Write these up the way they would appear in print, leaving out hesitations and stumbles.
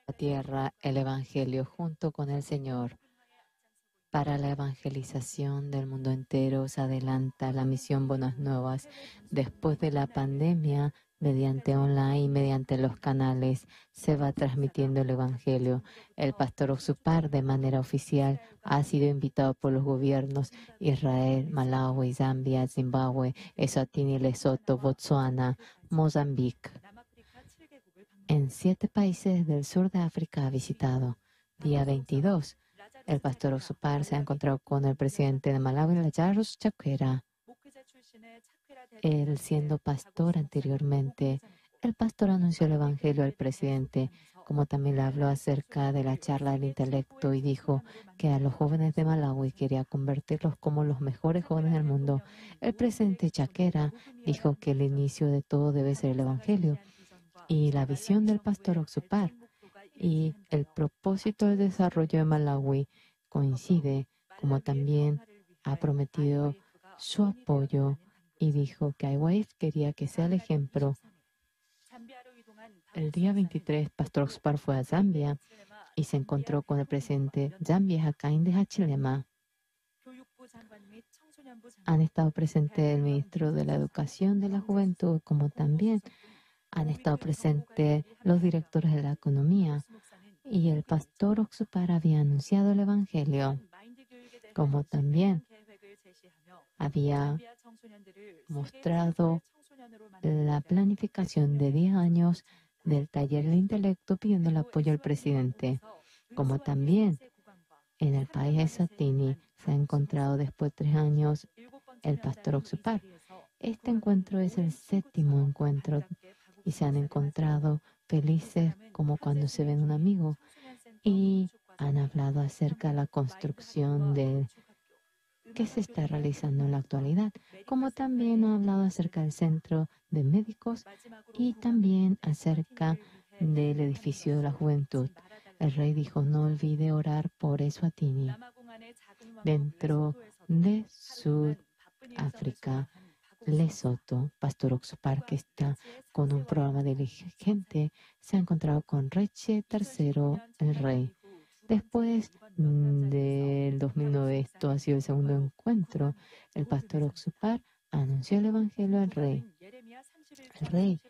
la tierra el Evangelio junto con el Señor. Para la evangelización del mundo entero se adelanta la misión Buenas Nuevas. Después de la pandemia, mediante online y mediante los canales, se va transmitiendo el Evangelio. El pastor Oxupar, de manera oficial, ha sido invitado por los gobiernos Israel, Malawi, Zambia, Zimbabue, Eswatini, Lesoto, Botsuana, Mozambique. En 7 países del sur de África ha visitado. Día 22. El pastor Oxupar se ha encontrado con el presidente de Malawi, Lazarus Chakwera. Él, siendo pastor anteriormente, el pastor anunció el Evangelio al presidente, como también le habló acerca de la charla del intelecto y dijo que a los jóvenes de Malawi quería convertirlos como los mejores jóvenes del mundo. El presidente Chakwera dijo que el inicio de todo debe ser el Evangelio y la visión del pastor Oxupar y el propósito del desarrollo de Malawi coincide, como también ha prometido su apoyo y dijo que IWF quería que sea el ejemplo. El día 23, Pastor Oxupar fue a Zambia y se encontró con el presidente Zambia Hakainde Hichilema. Han estado presentes el ministro de la Educación de la Juventud, como también han estado presentes los directores de la economía, y el pastor Oxupar había anunciado el Evangelio, como también había mostrado la planificación de 10 años del taller del intelecto pidiendo el apoyo al presidente, como también en el país de Eswatini se ha encontrado después de 3 años el pastor Oxupar. Este encuentro es el 7º encuentro y se han encontrado felices como cuando se ven un amigo y han hablado acerca de la construcción de que se está realizando en la actualidad, como también ha hablado acerca del centro de médicos y también acerca del edificio de la juventud. El rey dijo, no olvide orar por Eswatini. Dentro de Sudáfrica, Lesoto, Pastor Oxupar, que está con un programa diligente, se ha encontrado con Reche III, el rey. Después del 2009, esto ha sido el 2º encuentro, el pastor Oxupar anunció el Evangelio al rey. El rey,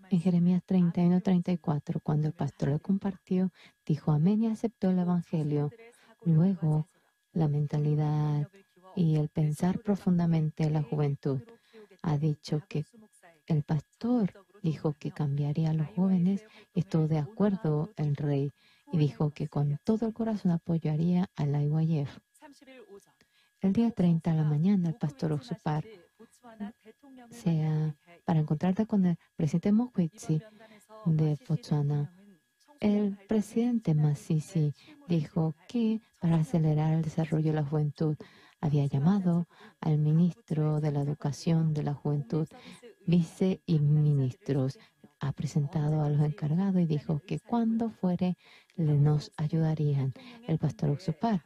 en Jeremías 31-34, cuando el pastor le compartió, dijo amén y aceptó el Evangelio. Luego, la mentalidad y el pensar profundamente en la juventud ha dicho que el pastor dijo que cambiaría a los jóvenes y estuvo de acuerdo el rey y dijo que con todo el corazón apoyaría a la IYF. El día 30 a la mañana, el pastor Oxupar para encontrarse con el presidente Mokgweetsi de Botsuana. El presidente Masisi dijo que para acelerar el desarrollo de la juventud había llamado al ministro de la Educación de la Juventud, vice y ministros, ha presentado a los encargados y dijo que cuando fuere nos ayudarían. El pastor Oxupar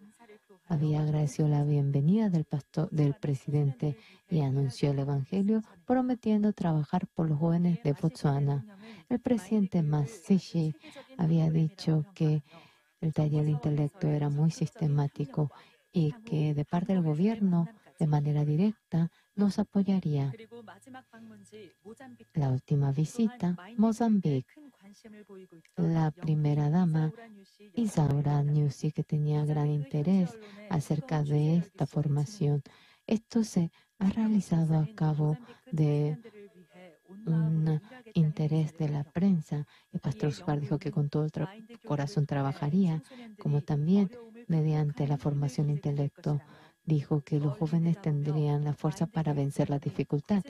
había agradecido la bienvenida del presidente y anunció el Evangelio prometiendo trabajar por los jóvenes de Botsuana. El presidente Masisi había dicho que el taller de intelecto era muy sistemático y que de parte del gobierno, de manera directa, nos apoyaría. La última visita, Mozambique. La primera dama, Isaura Nyusi, que tenía gran interés acerca de esta formación. Esto se ha realizado a cabo de un interés de la prensa. El pastor Oxupar dijo que con todo el corazón trabajaría, como también mediante la formación de intelecto. Dijo que los jóvenes tendrían la fuerza para vencer la dificultad,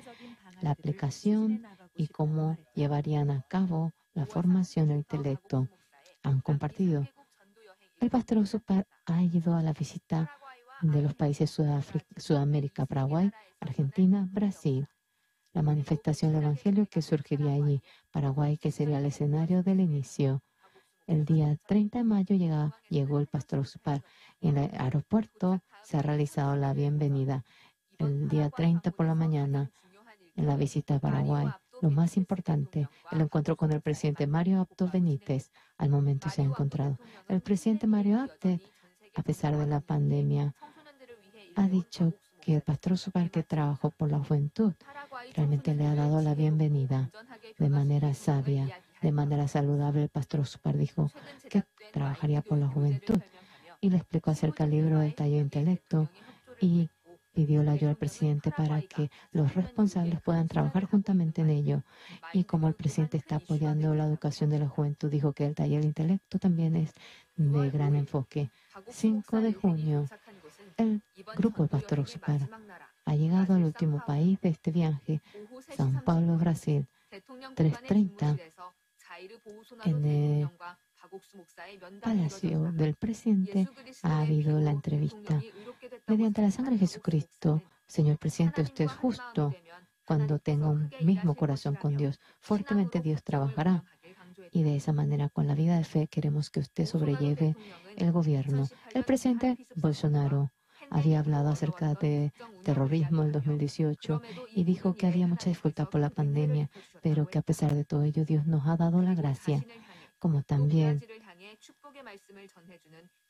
la aplicación y cómo llevarían a cabo la formación del intelecto. Han compartido. El pastor Oxupar ha ido a la visita de los países Sudamérica, Paraguay, Argentina, Brasil. La manifestación del Evangelio que surgiría allí, Paraguay, que sería el escenario del inicio. El día 30 de mayo llegó el pastor Oxupar. En el aeropuerto se ha realizado la bienvenida. El día 30 por la mañana, en la visita a Paraguay, lo más importante, el encuentro con el presidente Mario Abdo Benítez. Al momento se ha encontrado. El presidente Mario Abdo, a pesar de la pandemia, ha dicho que el pastor Osupar, que trabajó por la juventud, realmente le ha dado la bienvenida de manera sabia, de manera saludable. El pastor Osupar dijo que trabajaría por la juventud y le explicó acerca del libro del taller de intelecto y pidió la ayuda al presidente para que los responsables puedan trabajar juntamente en ello. Y como el presidente está apoyando la educación de la juventud, dijo que el taller de intelecto también es de gran enfoque. 5 de junio, el grupo del pastor Osupar ha llegado al último país de este viaje, São Paulo, Brasil. 3:30 en el palacio del presidente ha habido la entrevista. Mediante la sangre de Jesucristo, señor presidente, usted es justo cuando tenga un mismo corazón con Dios. Fuertemente Dios trabajará. Y de esa manera, con la vida de fe, queremos que usted sobrelleve el gobierno. El presidente Bolsonaro había hablado acerca de terrorismo en el 2018 y dijo que había mucha dificultad por la pandemia, pero que a pesar de todo ello, Dios nos ha dado la gracia, como también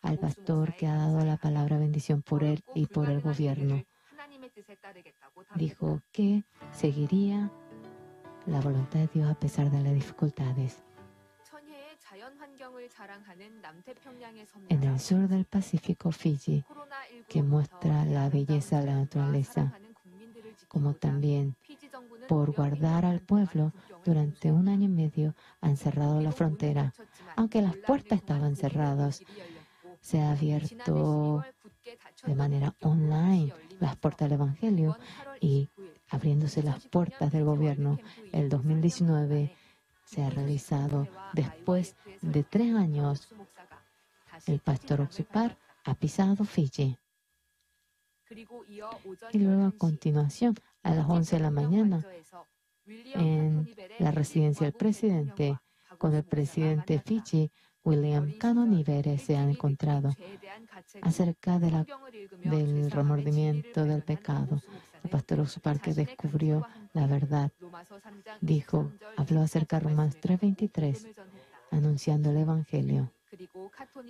al pastor que ha dado la palabra bendición por él y por el gobierno. Dijo que seguiría la voluntad de Dios a pesar de las dificultades. En el sur del Pacífico, Fiji, que muestra la belleza de la naturaleza, como también por guardar al pueblo durante 1 año y medio han cerrado la frontera. Aunque las puertas estaban cerradas, se ha abierto de manera online las puertas del Evangelio y abriéndose las puertas del gobierno. El 2019 se ha realizado después de 3 años. El pastor Osupar ha pisado Fiji. Y luego a continuación, a las 11 de la mañana, en la residencia del presidente, con el presidente Fiji, William Canonivere, se han encontrado acerca del remordimiento del pecado. El pastor Osupar, que descubrió la verdad, habló acerca de Romanos 3:23, anunciando el Evangelio.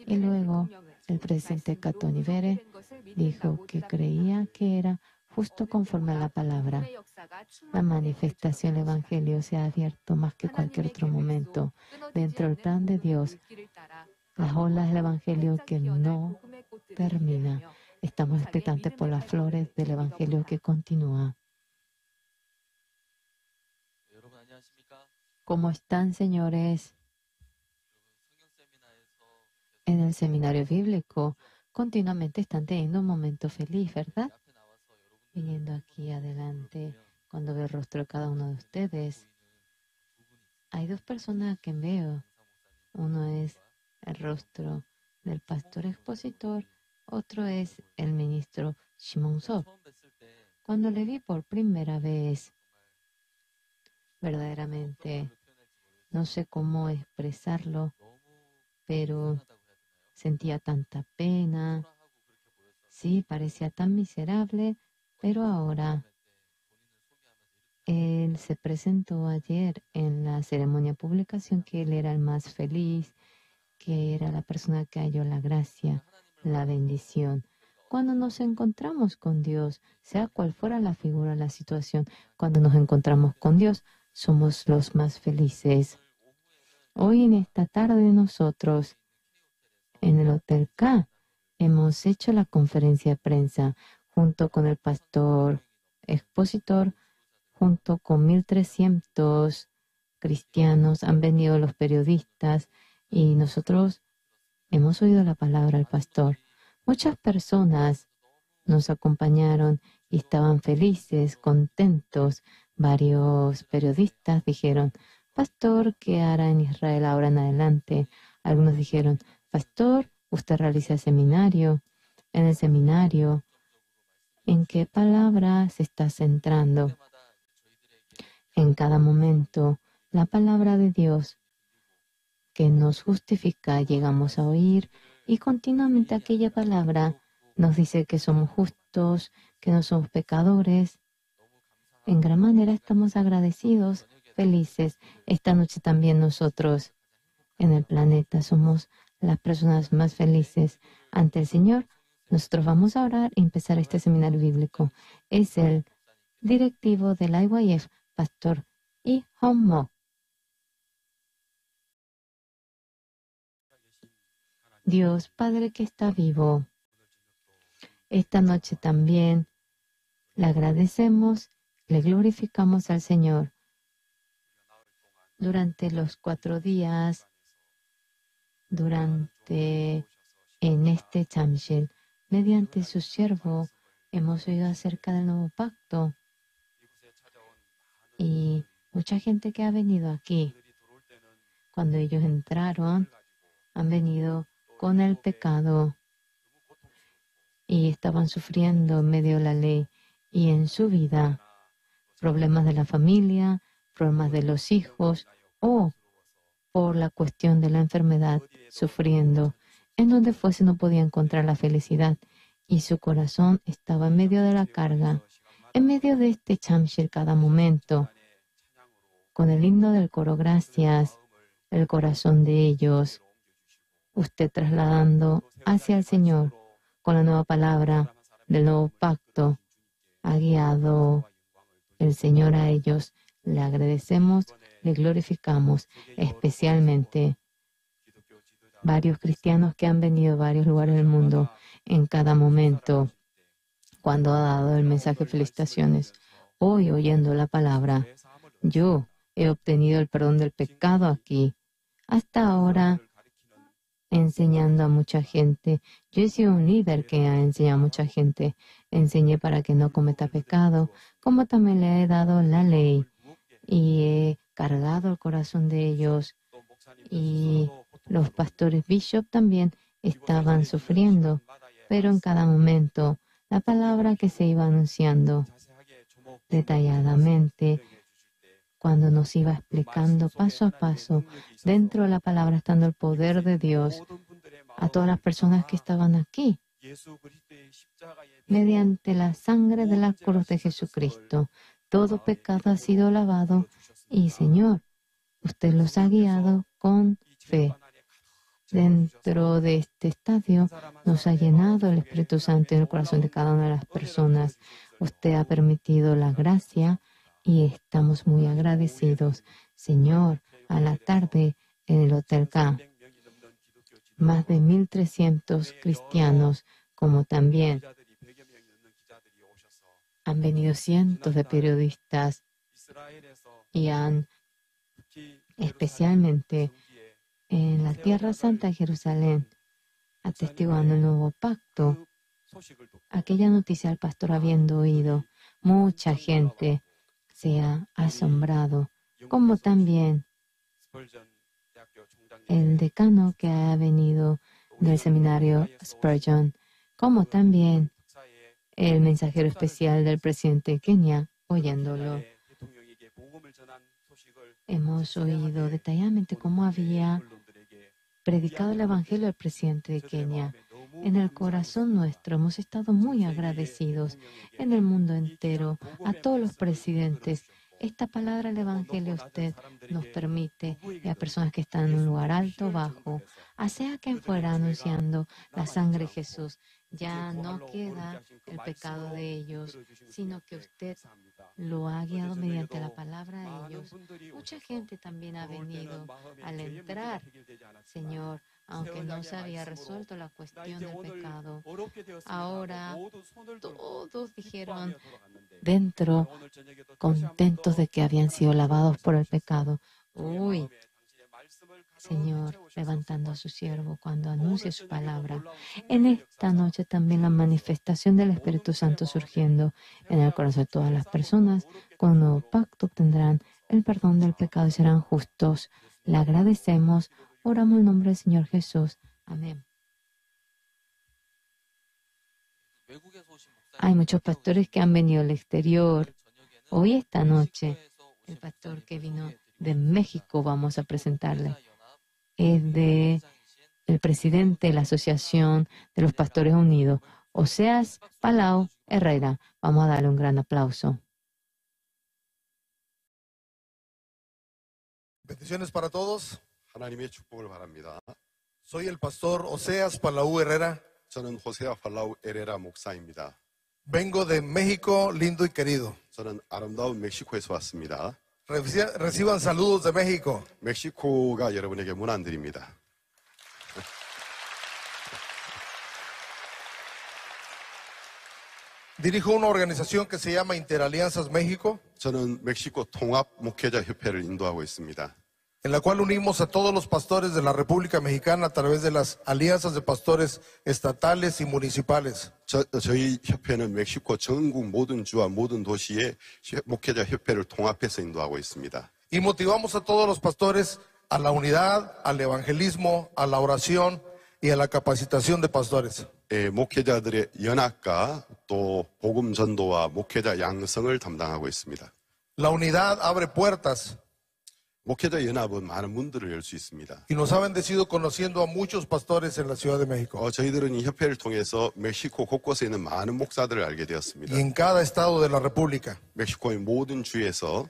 Y luego el presidente Canonivere dijo que creía que era justo conforme a la palabra. La manifestación del Evangelio se ha abierto más que cualquier otro momento dentro del plan de Dios. Las olas del Evangelio que no termina. Estamos expectantes por las flores del Evangelio que continúa. ¿Cómo están, señores? En el seminario bíblico continuamente están teniendo un momento feliz, ¿verdad? Viniendo aquí adelante, cuando veo el rostro de cada uno de ustedes, hay 2 personas que veo. Uno es el rostro del pastor expositor, otro es el ministro Shimon Sop. Cuando le vi por primera vez, verdaderamente no sé cómo expresarlo, pero sentía tanta pena. Sí, parecía tan miserable, pero ahora él se presentó ayer en la ceremonia de publicación que él era el más feliz, que era la persona que halló la gracia, la bendición. Cuando nos encontramos con Dios, sea cual fuera la figura, la situación, cuando nos encontramos con Dios, somos los más felices. Hoy en esta tarde nosotros, en el Hotel K, hemos hecho la conferencia de prensa junto con el pastor expositor, junto con 1,300 cristianos, han venido los periodistas y nosotros hemos oído la palabra del pastor. Muchas personas nos acompañaron y estaban felices, contentos. Varios periodistas dijeron, pastor, ¿qué hará en Israel ahora en adelante? Algunos dijeron, pastor, usted realiza el seminario. En el seminario, ¿en qué palabra se está centrando? En cada momento, la palabra de Dios que nos justifica, llegamos a oír y continuamente aquella palabra nos dice que somos justos, que no somos pecadores. En gran manera estamos agradecidos, felices. Esta noche también nosotros en el planeta somos las personas más felices ante el Señor. Nosotros vamos a orar y empezar este seminario bíblico. Es el directivo del IYF, Pastor Lee Hong-mo. Dios Padre que está vivo, esta noche también le agradecemos, le glorificamos al Señor. Durante los 4 días, en este Chamshel, mediante su siervo, hemos oído acerca del nuevo pacto. Y mucha gente que ha venido aquí, cuando ellos entraron, han venido con el pecado y estaban sufriendo en medio de la ley y en su vida, problemas de la familia, problemas de los hijos o por la cuestión de la enfermedad, sufriendo. En donde fuese no podía encontrar la felicidad y su corazón estaba en medio de la carga. En medio de este Chamshel cada momento, con el himno del coro gracias, el corazón de ellos, usted trasladando hacia el Señor con la nueva palabra del nuevo pacto, ha guiado el Señor a ellos. Le agradecemos, le glorificamos, especialmente varios cristianos que han venido a varios lugares del mundo en cada momento, cuando ha dado el mensaje de felicitaciones. Hoy, oyendo la palabra, yo he obtenido el perdón del pecado aquí. Hasta ahora, enseñando a mucha gente. Yo he sido un líder que ha enseñado a mucha gente. Enseñé para que no cometa pecado, como también le he dado la ley y he cargado el corazón de ellos. Y los pastores Bishop también estaban sufriendo, pero en cada momento la palabra que se iba anunciando detalladamente, cuando nos iba explicando paso a paso, dentro de la palabra estando el poder de Dios, a todas las personas que estaban aquí, mediante la sangre de la cruz de Jesucristo. Todo pecado ha sido lavado y, Señor, usted los ha guiado con fe. Dentro de este estadio nos ha llenado el Espíritu Santo en el corazón de cada una de las personas. Usted ha permitido la gracia y estamos muy agradecidos. Señor, a la tarde en el Hotel K, más de 1,300 cristianos, como también han venido cientos de periodistas y han, especialmente en la Tierra Santa de Jerusalén, atestiguando el nuevo pacto. Aquella noticia al pastor habiendo oído, mucha gente se ha asombrado, como también el decano que ha venido del seminario Spurgeon, como también el mensajero especial del presidente de Kenia, oyéndolo. Hemos oído detalladamente cómo había predicado el Evangelio al presidente de Kenia. En el corazón nuestro hemos estado muy agradecidos en el mundo entero, a todos los presidentes. Esta palabra del Evangelio usted nos permite, y a personas que están en un lugar alto o bajo, sea quien fuera anunciando la sangre de Jesús, ya no queda el pecado de ellos, sino que usted lo ha guiado mediante la palabra a ellos. Mucha gente también ha venido al entrar, Señor, aunque no se había resuelto la cuestión del pecado. Ahora todos dijeron dentro, contentos de que habían sido lavados por el pecado. Uy, Señor, levantando a su siervo cuando anuncie su palabra. En esta noche también la manifestación del Espíritu Santo surgiendo en el corazón de todas las personas. Con un nuevo pacto obtendrán el perdón del pecado y serán justos. Le agradecemos. Oramos en el nombre del Señor Jesús. Amén. Hay muchos pastores que han venido al exterior. Hoy, esta noche, el pastor que vino de México vamos a presentarle. Es el presidente de la Asociación de los Pastores Unidos, Oseas Palau Herrera. Vamos a darle un gran aplauso. Bendiciones para todos. 하나님의 축복을 바랍니다. Soy el pastor Oseas Palau Herrera. 저는 호세아 팔라우 에레라 목사입니다. Vengo de México, lindo y querido. 저는 아름다운 멕시코에서 왔습니다. Reciban saludos de México. 멕시코가 여러분에게 문안드립니다. Dirijo una organización que se llama Interalianzas México, 저는 멕시코 통합 목회자 협회를 인도하고 있습니다. en la cual unimos a todos los pastores de la República Mexicana a través de las alianzas de pastores estatales y municipales. 저희 협회는 멕시코 전국 모든 주와 모든 도시의 목회자 협회를 통합해서 인도하고 있습니다. Y motivamos a todos los pastores a la unidad, al evangelismo, a la oración y a la capacitación de pastores. 목회자들의 연합과 또 복음 전도와 목회자 양성을 담당하고 있습니다. La unidad abre puertas 목회자 연합은 많은 문들을 열 수 있습니다. y nos ha bendecido conociendo a muchos pastores en la Ciudad de México 저희들은 이 협회를 통해서 멕시코 곳곳에 있는 많은 목사들을 알게 되었습니다. y en cada estado de la República. 멕시코의 모든 주에서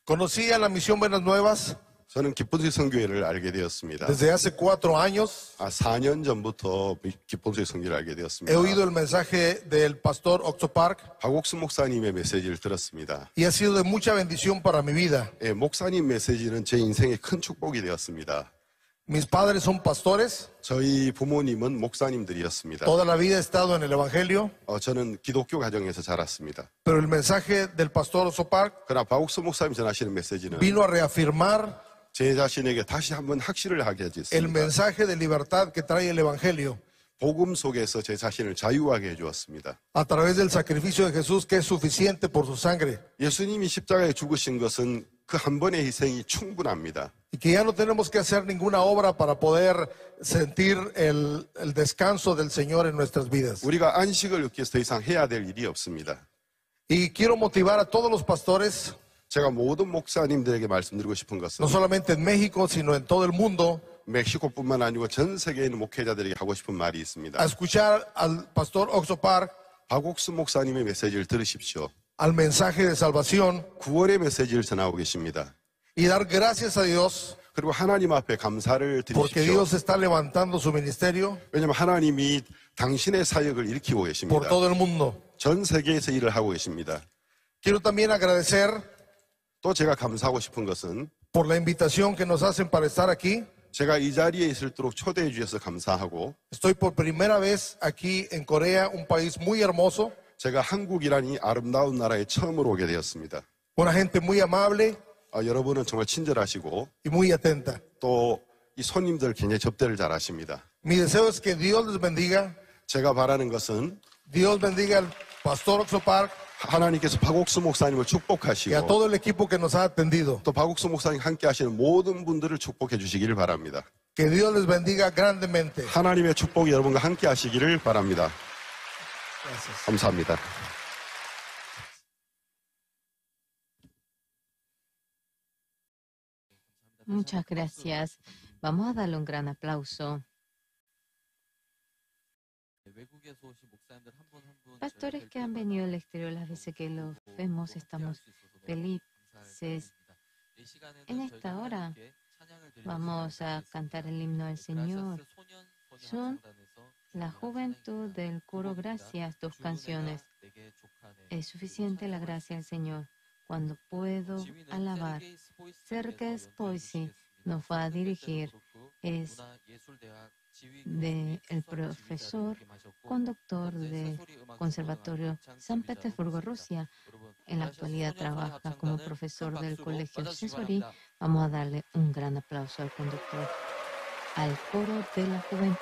Conocí a la Misión Buenas Nuevas 저는 기쁨수의 선교회를 알게 되었습니다. desde hace 4 años. 4년 전부터 기쁨수의 선교를 알게 되었습니다. He oído el mensaje del pastor Oxo Park 박옥수 목사님의 메시지를 들었습니다. y ha sido de mucha bendición para mi vida. 목사님 메시지는 제 인생의 큰 축복이 되었습니다. Mis padres son pastores. 저희 부모님은 목사님들이었습니다. Toda la vida he estado en el Evangelio. 저는 기독교 가정에서 자랐습니다. Pero el mensaje del pastor Oxo Park 그러나 박옥수 목사님 전하시는 메시지는 vino a reafirmar 제 자신에게 다시 한번 확신을 하게 el 해줬습니다. mensaje de libertad que trae el Evangelio 복음 속에서 제 자신을 자유하게 해주었습니다. a través del sacrificio de Jesús que es suficiente por su sangre. 예수님이 십자가에 죽으신 것은 그 한 번의 희생이 충분합니다. Y que ya no tenemos que hacer ninguna obra para poder sentir el descanso del Señor en nuestras vidas. 우리가 안식을 얻기 위해서 더 이상 해야 될 일이 없습니다. Y quiero motivar a todos los pastores, 제가 모든 목사님들에게 말씀드리고 싶은 것은 no solamente en México, sino en todo el mundo, 멕시코뿐만 아니고 전 세계에 있는 목회자들에게 하고 싶은 말이 a 있습니다. escuchar al pastor Oxo Park, 박옥수 목사님의 메시지를 들으십시오. al mensaje de salvación 구원의 메시지를 전하고 계십니다. y dar gracias a Dios 그리고 하나님 앞에 감사를 porque 드리십시오. Dios está levantando su ministerio 왜냐하면 하나님이 당신의 사역을 일으키고 por 계십니다. todo el mundo. 전 세계에서 일을 하고 계십니다. Quiero también agradecer 또 제가 감사하고 싶은 것은 por la invitación que nos hacen para estar aquí. 제가 이 자리에 있도록 초대해 주셔서 감사하고 Estoy por primera vez aquí en Corea, un país muy hermoso, 제가 한국이란 이 아름다운 나라에 처음으로 오게 되었습니다. una gente muy amable 여러분은 정말 친절하시고 y muy atenta. 또 이 손님들 굉장히 접대를 잘 하십니다. Mi deseo es que Dios les bendiga, 제가 바라는 것은 Dios bendiga al pastor Oxo Park 하나님께서 박옥수 목사님을 y a 축복하시고 todo el equipo que nos ha atendido. 또 박옥수 목사님 함께 하시는 모든 분들을 축복해 주시기를 바랍니다. Que Dios les bendiga grandemente. 하나님의 축복이 여러분과 함께 하시기를 바랍니다. Gracias. 감사합니다. Muchas gracias. Vamos a darle un gran aplauso. Pastores que han venido del exterior, las veces que los vemos, estamos felices. En esta hora vamos a cantar el himno al Señor. Son la juventud del coro Gracias, 2 canciones. Es suficiente la gracia del Señor. Cuando puedo alabar. Sergei Poisi nos va a dirigir. Es el profesor conductor del Conservatorio San Petersburgo, Rusia. En la actualidad trabaja como profesor del Colegio Cesori. Vamos a darle un gran aplauso al conductor, al coro de la juventud.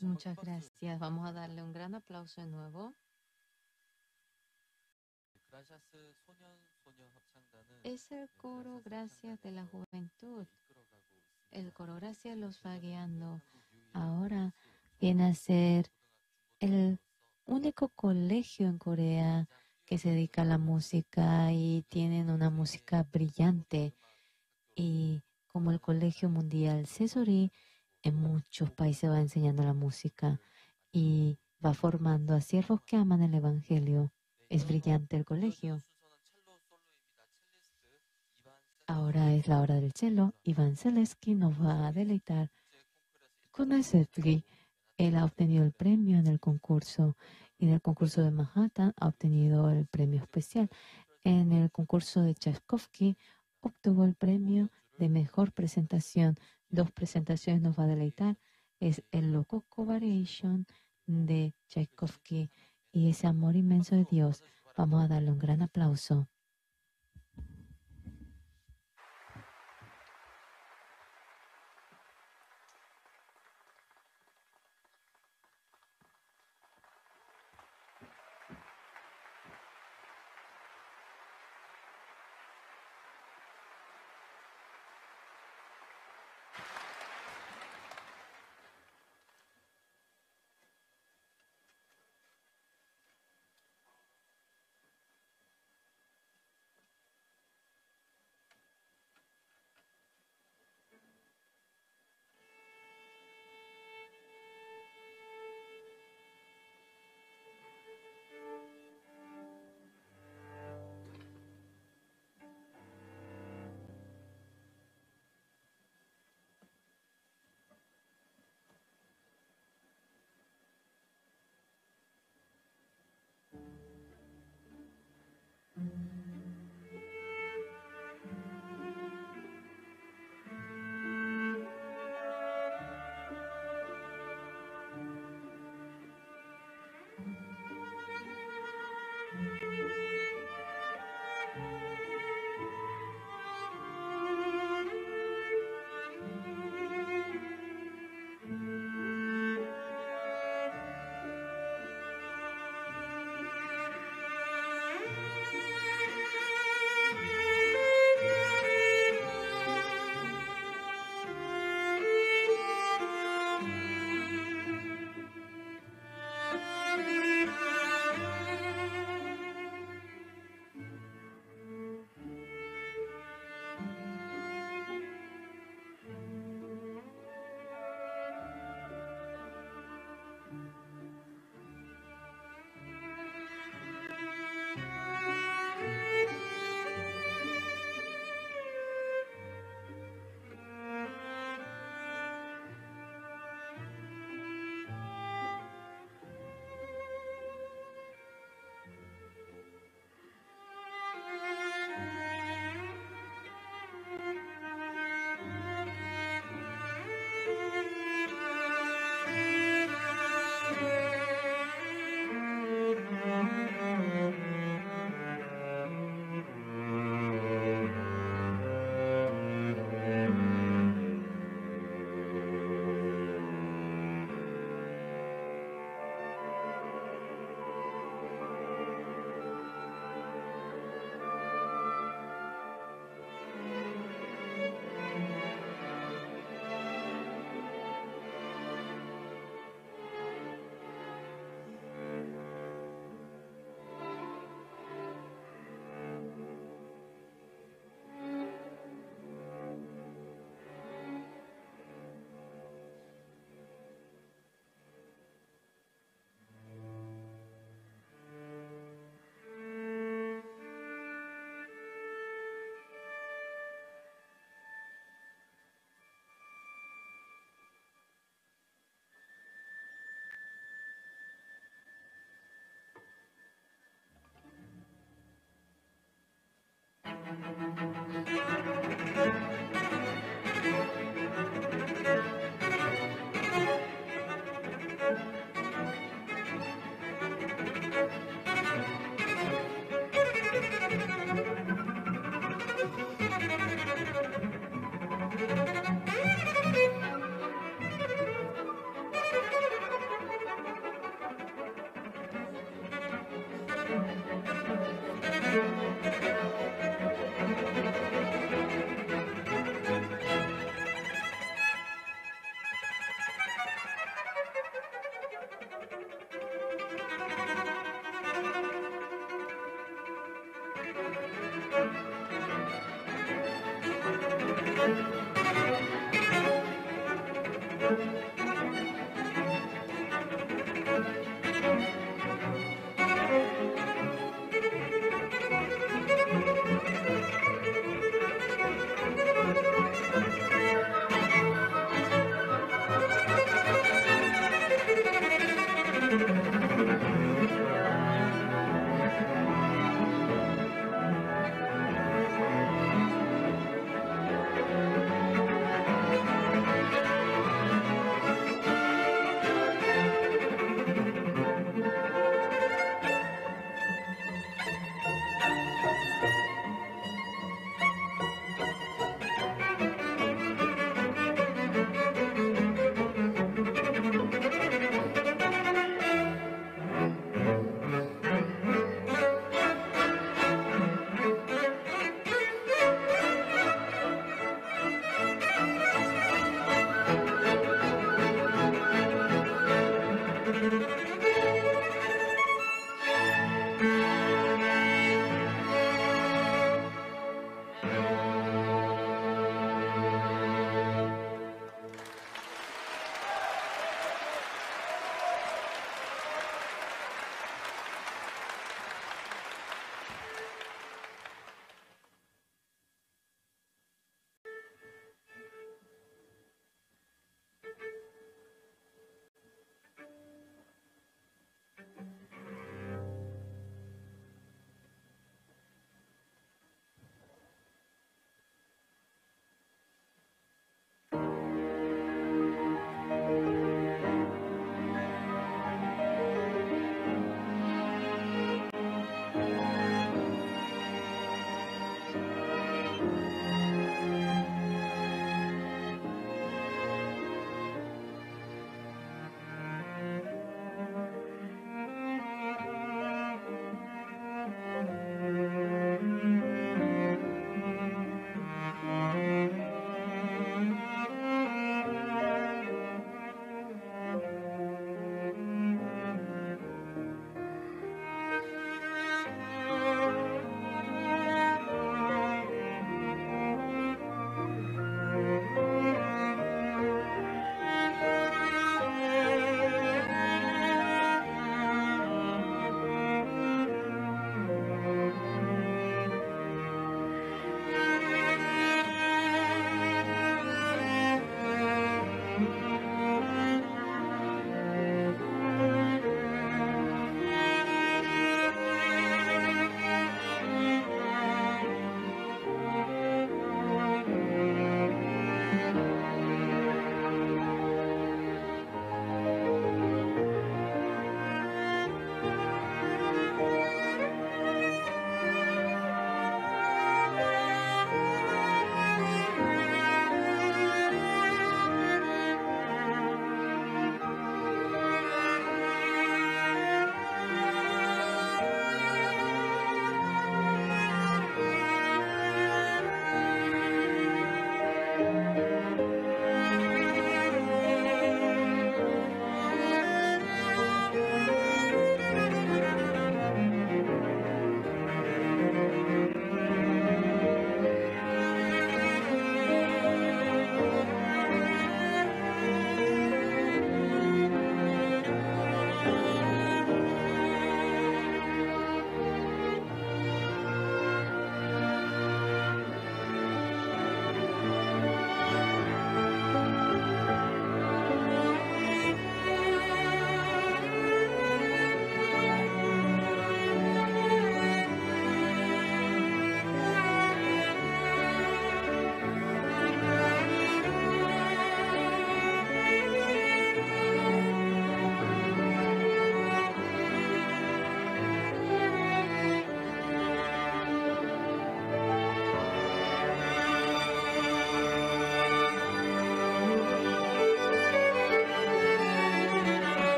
Muchas gracias. Vamos a darle un gran aplauso de nuevo. Es el coro Gracias de la Juventud. El coro Gracias los va guiando. Ahora viene a ser el único colegio en Corea que se dedica a la música y tienen una música brillante. Y como el Colegio Mundial Sesori, en muchos países va enseñando la música y va formando a siervos que aman el Evangelio. Es brillante el colegio. Ahora es la hora del cello. Iván Zaleski nos va a deleitar con el Setli. Él ha obtenido el premio en el concurso. Y en el concurso de Manhattan ha obtenido el premio especial. En el concurso de Tchaikovsky obtuvo el premio de mejor presentación. 2 presentaciones nos va a deleitar. Es el Lococo Variation de Tchaikovsky y ese amor inmenso de Dios. Vamos a darle un gran aplauso.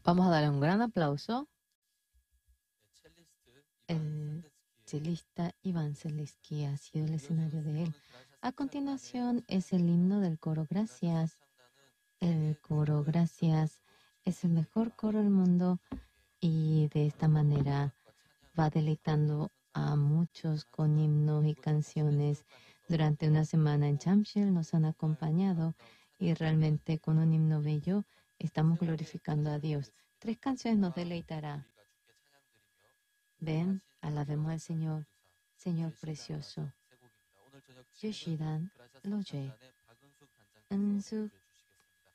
Vamos a darle un gran aplauso. El chelista Iván Zelensky ha sido el escenario de él. A continuación es el himno del coro Gracias. El coro Gracias es el mejor coro del mundo y de esta manera va deleitando a muchos con himnos y canciones. Durante una semana en Chamshel nos han acompañado y realmente con un himno bello estamos glorificando a Dios. 3 canciones nos deleitará. Ven, alabemos al Señor, Señor precioso. Yeshidan Loye. Eunsook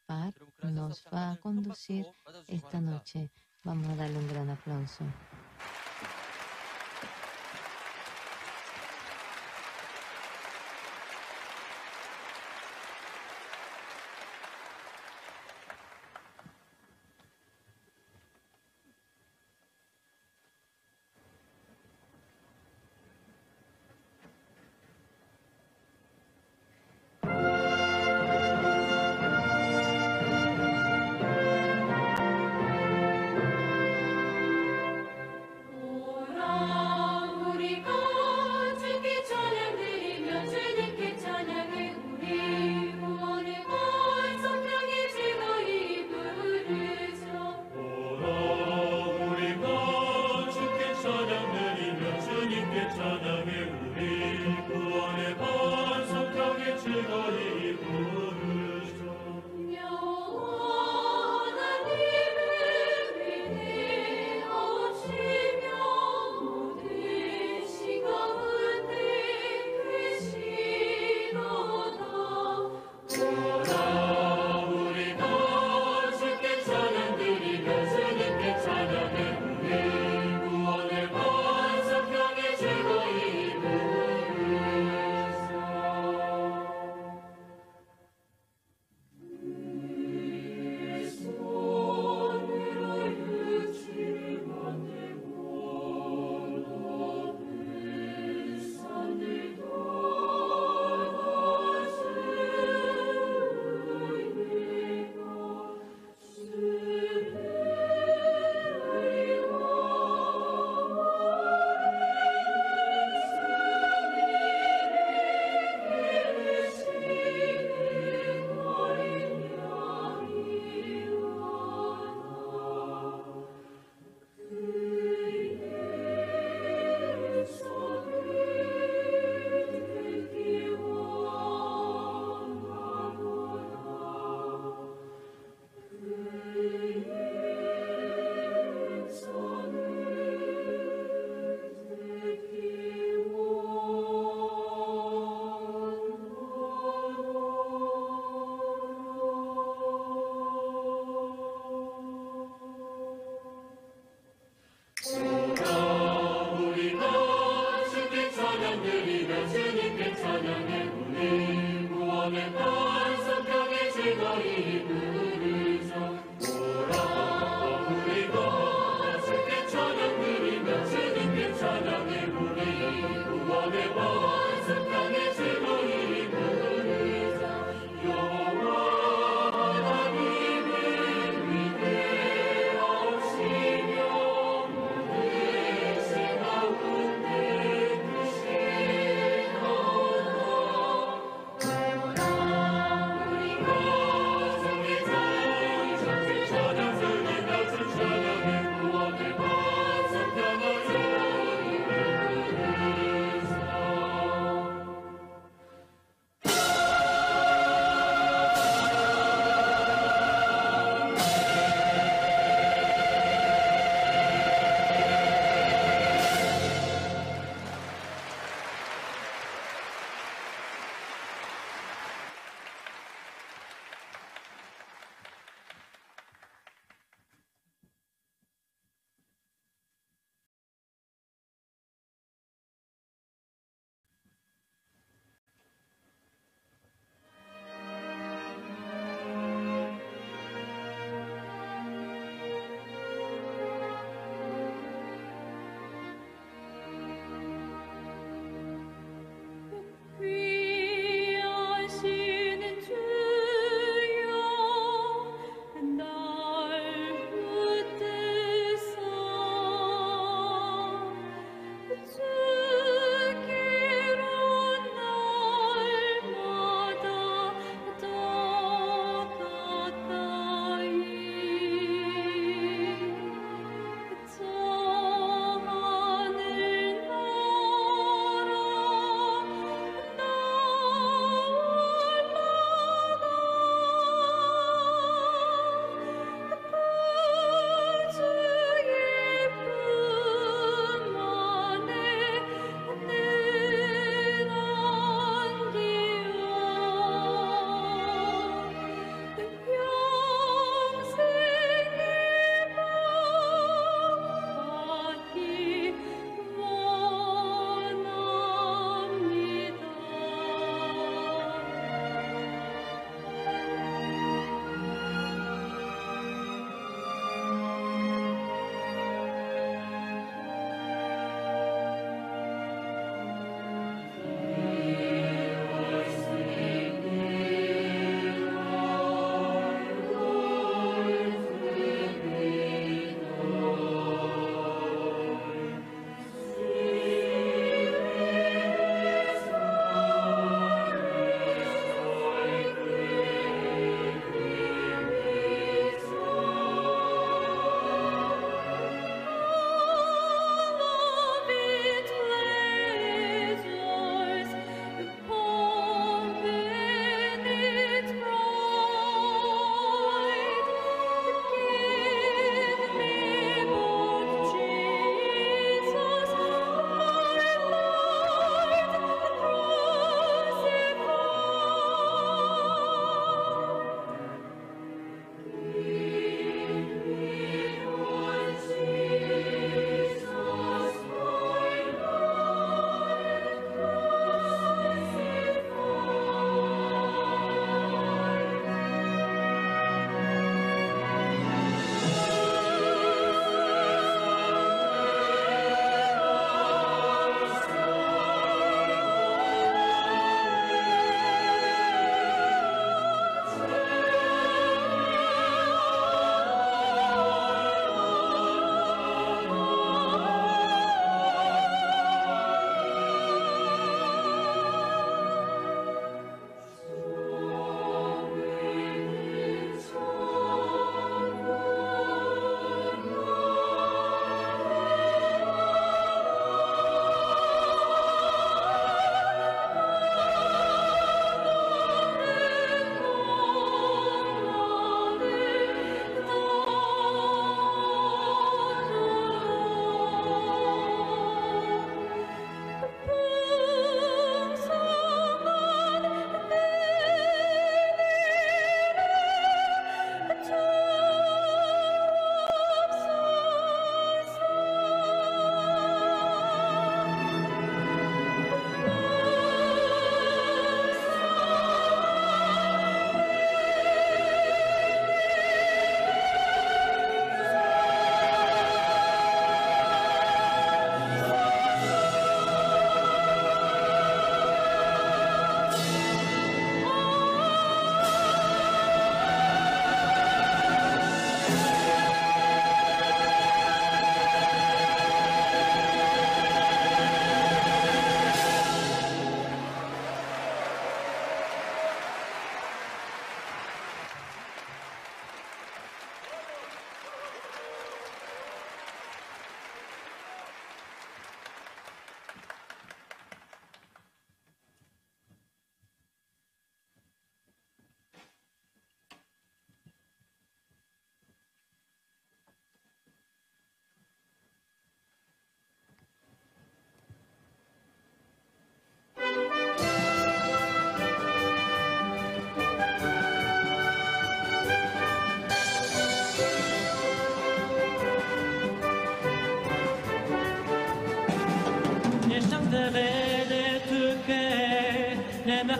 Park nos va a conducir esta noche. Vamos a darle un gran aplauso.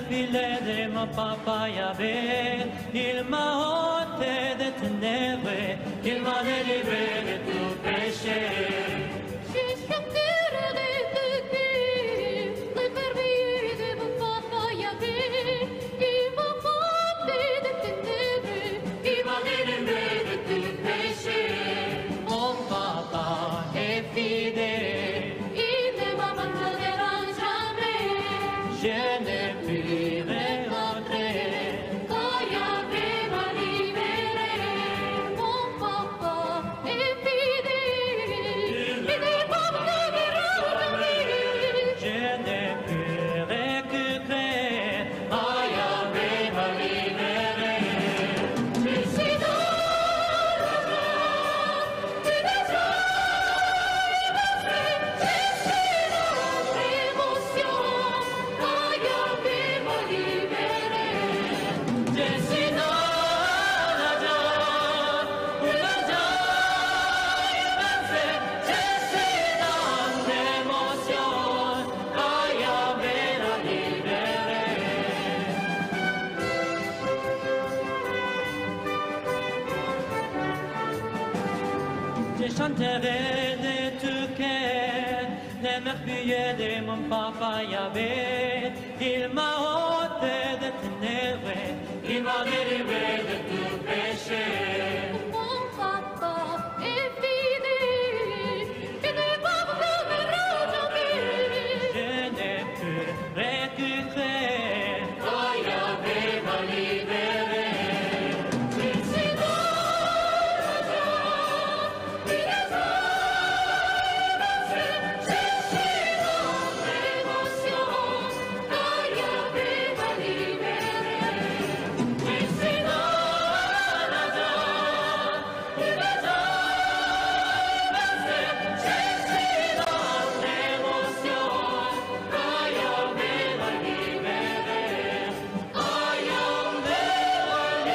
file mon papa Yahvé, il m'a ôté des ténèbres, il m'a délivré de tout péché. Mon papa est fidèle, il ne m'abandonnera jamais. Je ne fuirai rentrer, quand Yahvé m'a libéré. Mon papa est fidèle, il ne m'abandonnera jamais. Je ne fuirai que craindre, quand Yahvé m'a libéré. Je suis dans la joie, et la joie je suis dans l'émotion, quand Yahvé m'a libéré. Je suis dans la joie, et la joie je suis dans l'émotion, quand Yahvé m'a libéré. Je chanterai de tout cœur les merveilles de mon papa Yahvé. Il m'a ôté des ténèbres, il m'a délivré de tout péché. Mon papa est fidèle, il ne m'abandonnera jamais. Je ne pourrai que craindre, quand Yahvé m'a libéré. Je suis dans la joie, et la joie je suis dans l'émotion, quand Yahvé m'a libéré. Je suis dans la joie, et la joie je suis dans l'émotion, quand Yahvé m'a libéré. Quand Yahvé m'a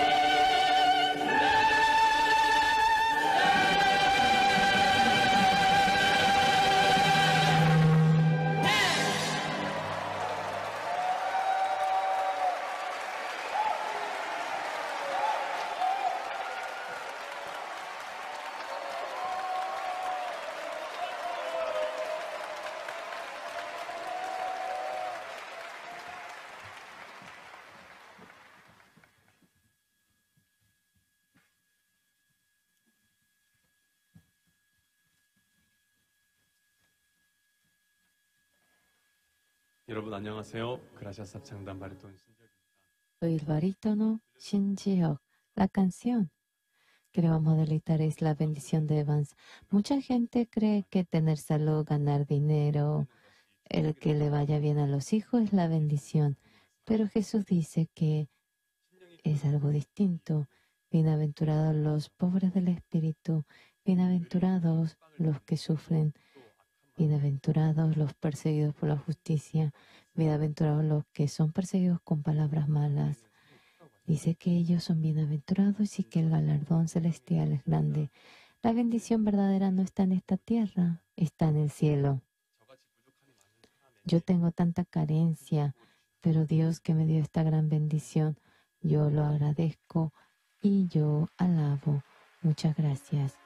여러분 안녕하세요. 그라시아스 합창단 바리톤 신지혁입니다. Soy el barítono Shin Ji-hyuk. La canción que le vamos a deleitar es la bendición de Evans. Mucha gente cree que tener salud, ganar dinero, el que le vaya bien a los hijos es la bendición. Pero Jesús dice que es algo distinto. Bienaventurados los pobres del espíritu, bienaventurados los que sufren, bienaventurados los perseguidos por la justicia, bienaventurados los que son perseguidos con palabras malas. Dice que ellos son bienaventurados y que el galardón celestial es grande. La bendición verdadera no está en esta tierra, está en el cielo. Yo tengo tanta carencia, pero Dios que me dio esta gran bendición, yo lo agradezco y yo alabo. Muchas gracias.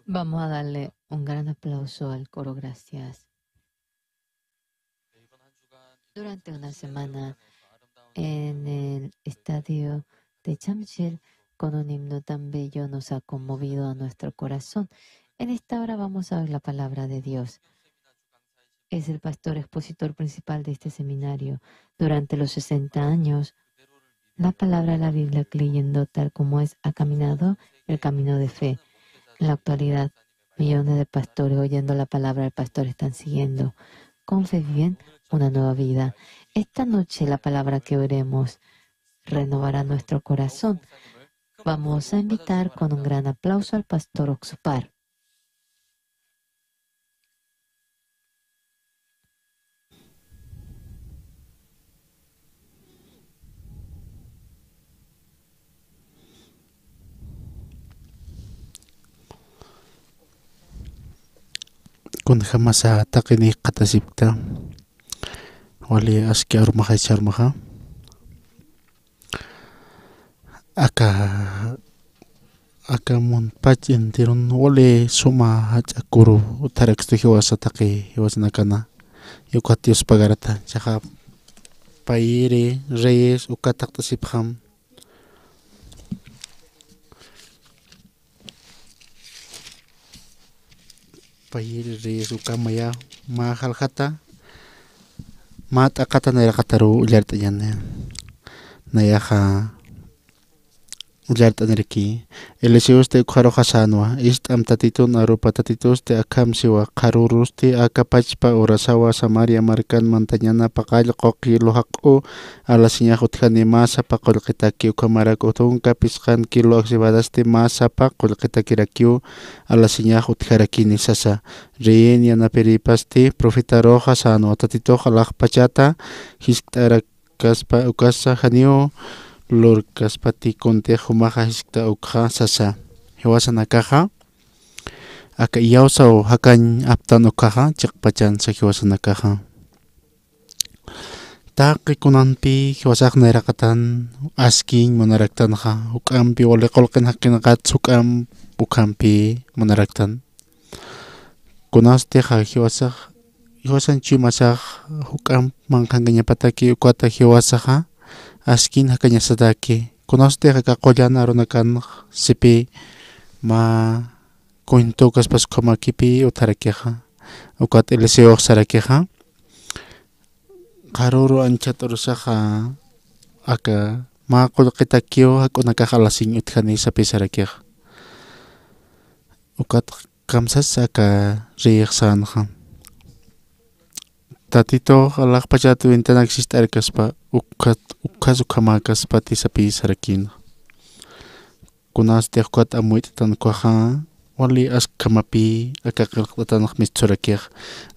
Vamos a darle un gran aplauso al coro Gracias. Durante una semana en el estadio de Chamchil, con un himno tan bello, nos ha conmovido a nuestro corazón. En esta hora vamos a ver la palabra de Dios. Es el pastor expositor principal de este seminario. Durante los 60 años, la palabra de la Biblia, creyendo tal como es, ha caminado el camino de fe. En la actualidad, millones de pastores oyendo la palabra del pastor están siguiendo. Con fe viven una nueva vida. Esta noche la palabra que oiremos renovará nuestro corazón. Vamos a invitar con un gran aplauso al pastor Oxupar. Kun jamasa takini qatasipta wali aski armaha charmaha aka mun pachin tirun wali suma hachakuru tarakstu hiwasa taki hiwasnakana yukatius pagarata chaha pairi reyes ukataktasipkham pairi reyes ukamaya mahalhata mat akata naira kataru ulyarta yanne nayaha ulyarta neriki elesiuste kharo hasanwa istam tatitun arupa tatituste akamsiwa qaruruste akapachpa urasawa Samaria markan mantañana paqall qoqi lohaqu alasiña hutkhani masa paqulqitaki ukamaraku tunka pisqan kilo aksibadaste masa paqulqitakirakiu alasiña hutkharakini sasa riin yana peripasti profeta roja sanwa tatito halaqpachata hisk'tara kaspa ukasa haniu Lurkas pati contejo maja hiskta ukha sasa hewasana kaja aka yawsaw hakan aptan ukaja chiqpachan sa hewasana kaja taqi kunanpi hewasak nairaqatan askin manaraktanqa ukampi wali qolqin haqqinqa tsukam ukampi manaraktan kunasteja hewasan chimasaq hukam manqangaña pataki ukwata hewasaqa askin hakaña sadaki kunaste haka qollana runakan sipi ma kuintu kaspas komakipi utarakeja ukat eliseo sarakeja qaruru anchat urusaja aka ma qulqitakio hakunaka halasin utkani sapi sarakeja ukat kamsas aka riqsanja tatito halaqpachatu ventana existar kaspa ukas ukamakas pati sapi sarakin kunas tehkuat amuit tan kwaha wali as kamapi akaqilqatan mitsurakih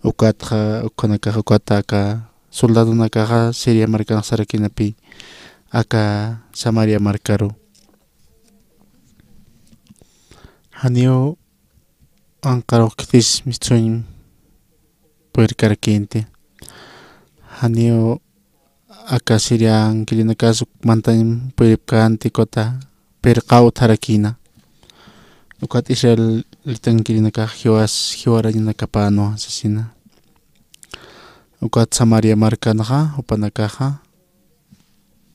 ukatha ukanaka ukataka soldado nakaha Siria markan sarakinapi aka Samaria markaru hanio ankaro ktis mitsuin puer karakinti hanio aka siriang kilina kasuk mantan puer kanti kota per kau tarakina ukat Israel litang kilina ka hiwara na kapano sasina ukat Samaria marka naka upanakaha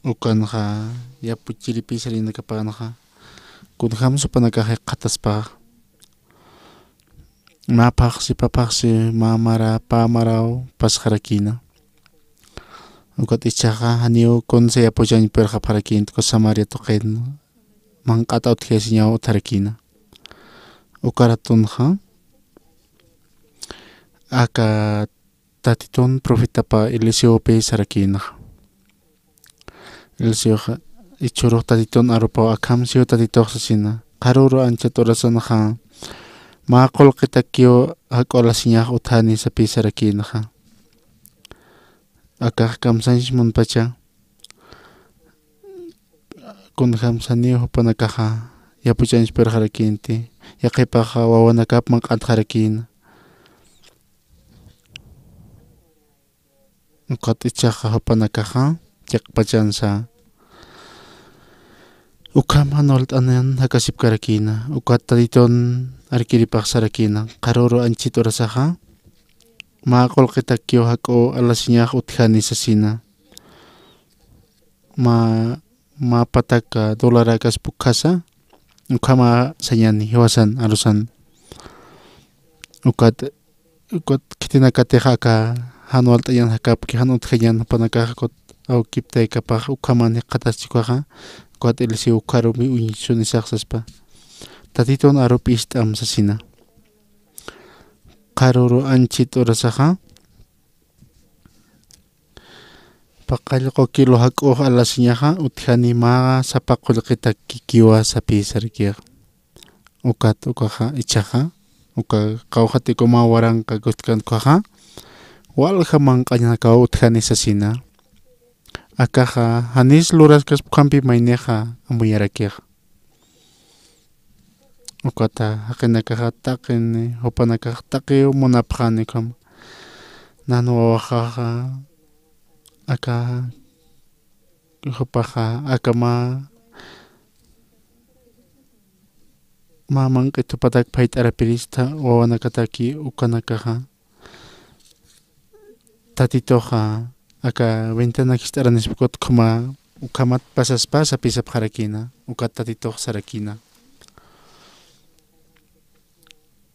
ukan ka yapu chilipi salina kapano ka kunham supanakaha katas pa mapaksi mamara pamarao pasharakina ukat ichaka hanio konse apoyan perja parakin ko Samaria token mangkata utkhesinya utarakina ukaratun ha aka tatiton profeta pa Eliseo pe sarakina Eliseo ichuro tatiton arupa akam sio tatitok sasina karuro ancha torasan ha makol kitakyo hakolasinya utani sa pe sarakina ha aka kamsanj mun pacha kun kamsani hopanakaha yapuchanj per harakinti yaqipaqa wawanakap manq'at harakin uqat ichaqa hopanakaha yaqpachansa ukama nolt anan hakasip karakina ukat taditon arkiripaq sarakina qaroro anchit orasaha maqol qitakyo hako alasiñaq uthani sasina ma pataka dolarakas pukasa ukama sañani hiwasan arusan ukat kitinakateqa ka hanual tayan hakapki hanut khayan panakaqkut aw kiptay kapaq ukama ni qatachikuqa ukat Eliseo ukarumi uñichuni saqsaspa tatiton arupi istam sasina qaruru anchit orasaqa paqallqo kilo hak'uq alasiñaqa uthani ma sapaqul qitak kikiwa sapi sarkiq ukat ukaqa ichaqa uka qawqati kuma waranqa gustkan qaqa walqa manqañakaw uthani sasina akaqa hanis luraskas phampi mayneqa amuyarakiq ukata haqinakaqa taqini hupanakaqa taqiw munapqani kam nanuwawaqa aka hupaqa akama mamanq'itu patak phayt arapirista wawanakataki ukanakaqa tatitoqa aka ventana kistaranispukot khuma ukamat pasaspa sapisap harakina ukat tatitoq sarakina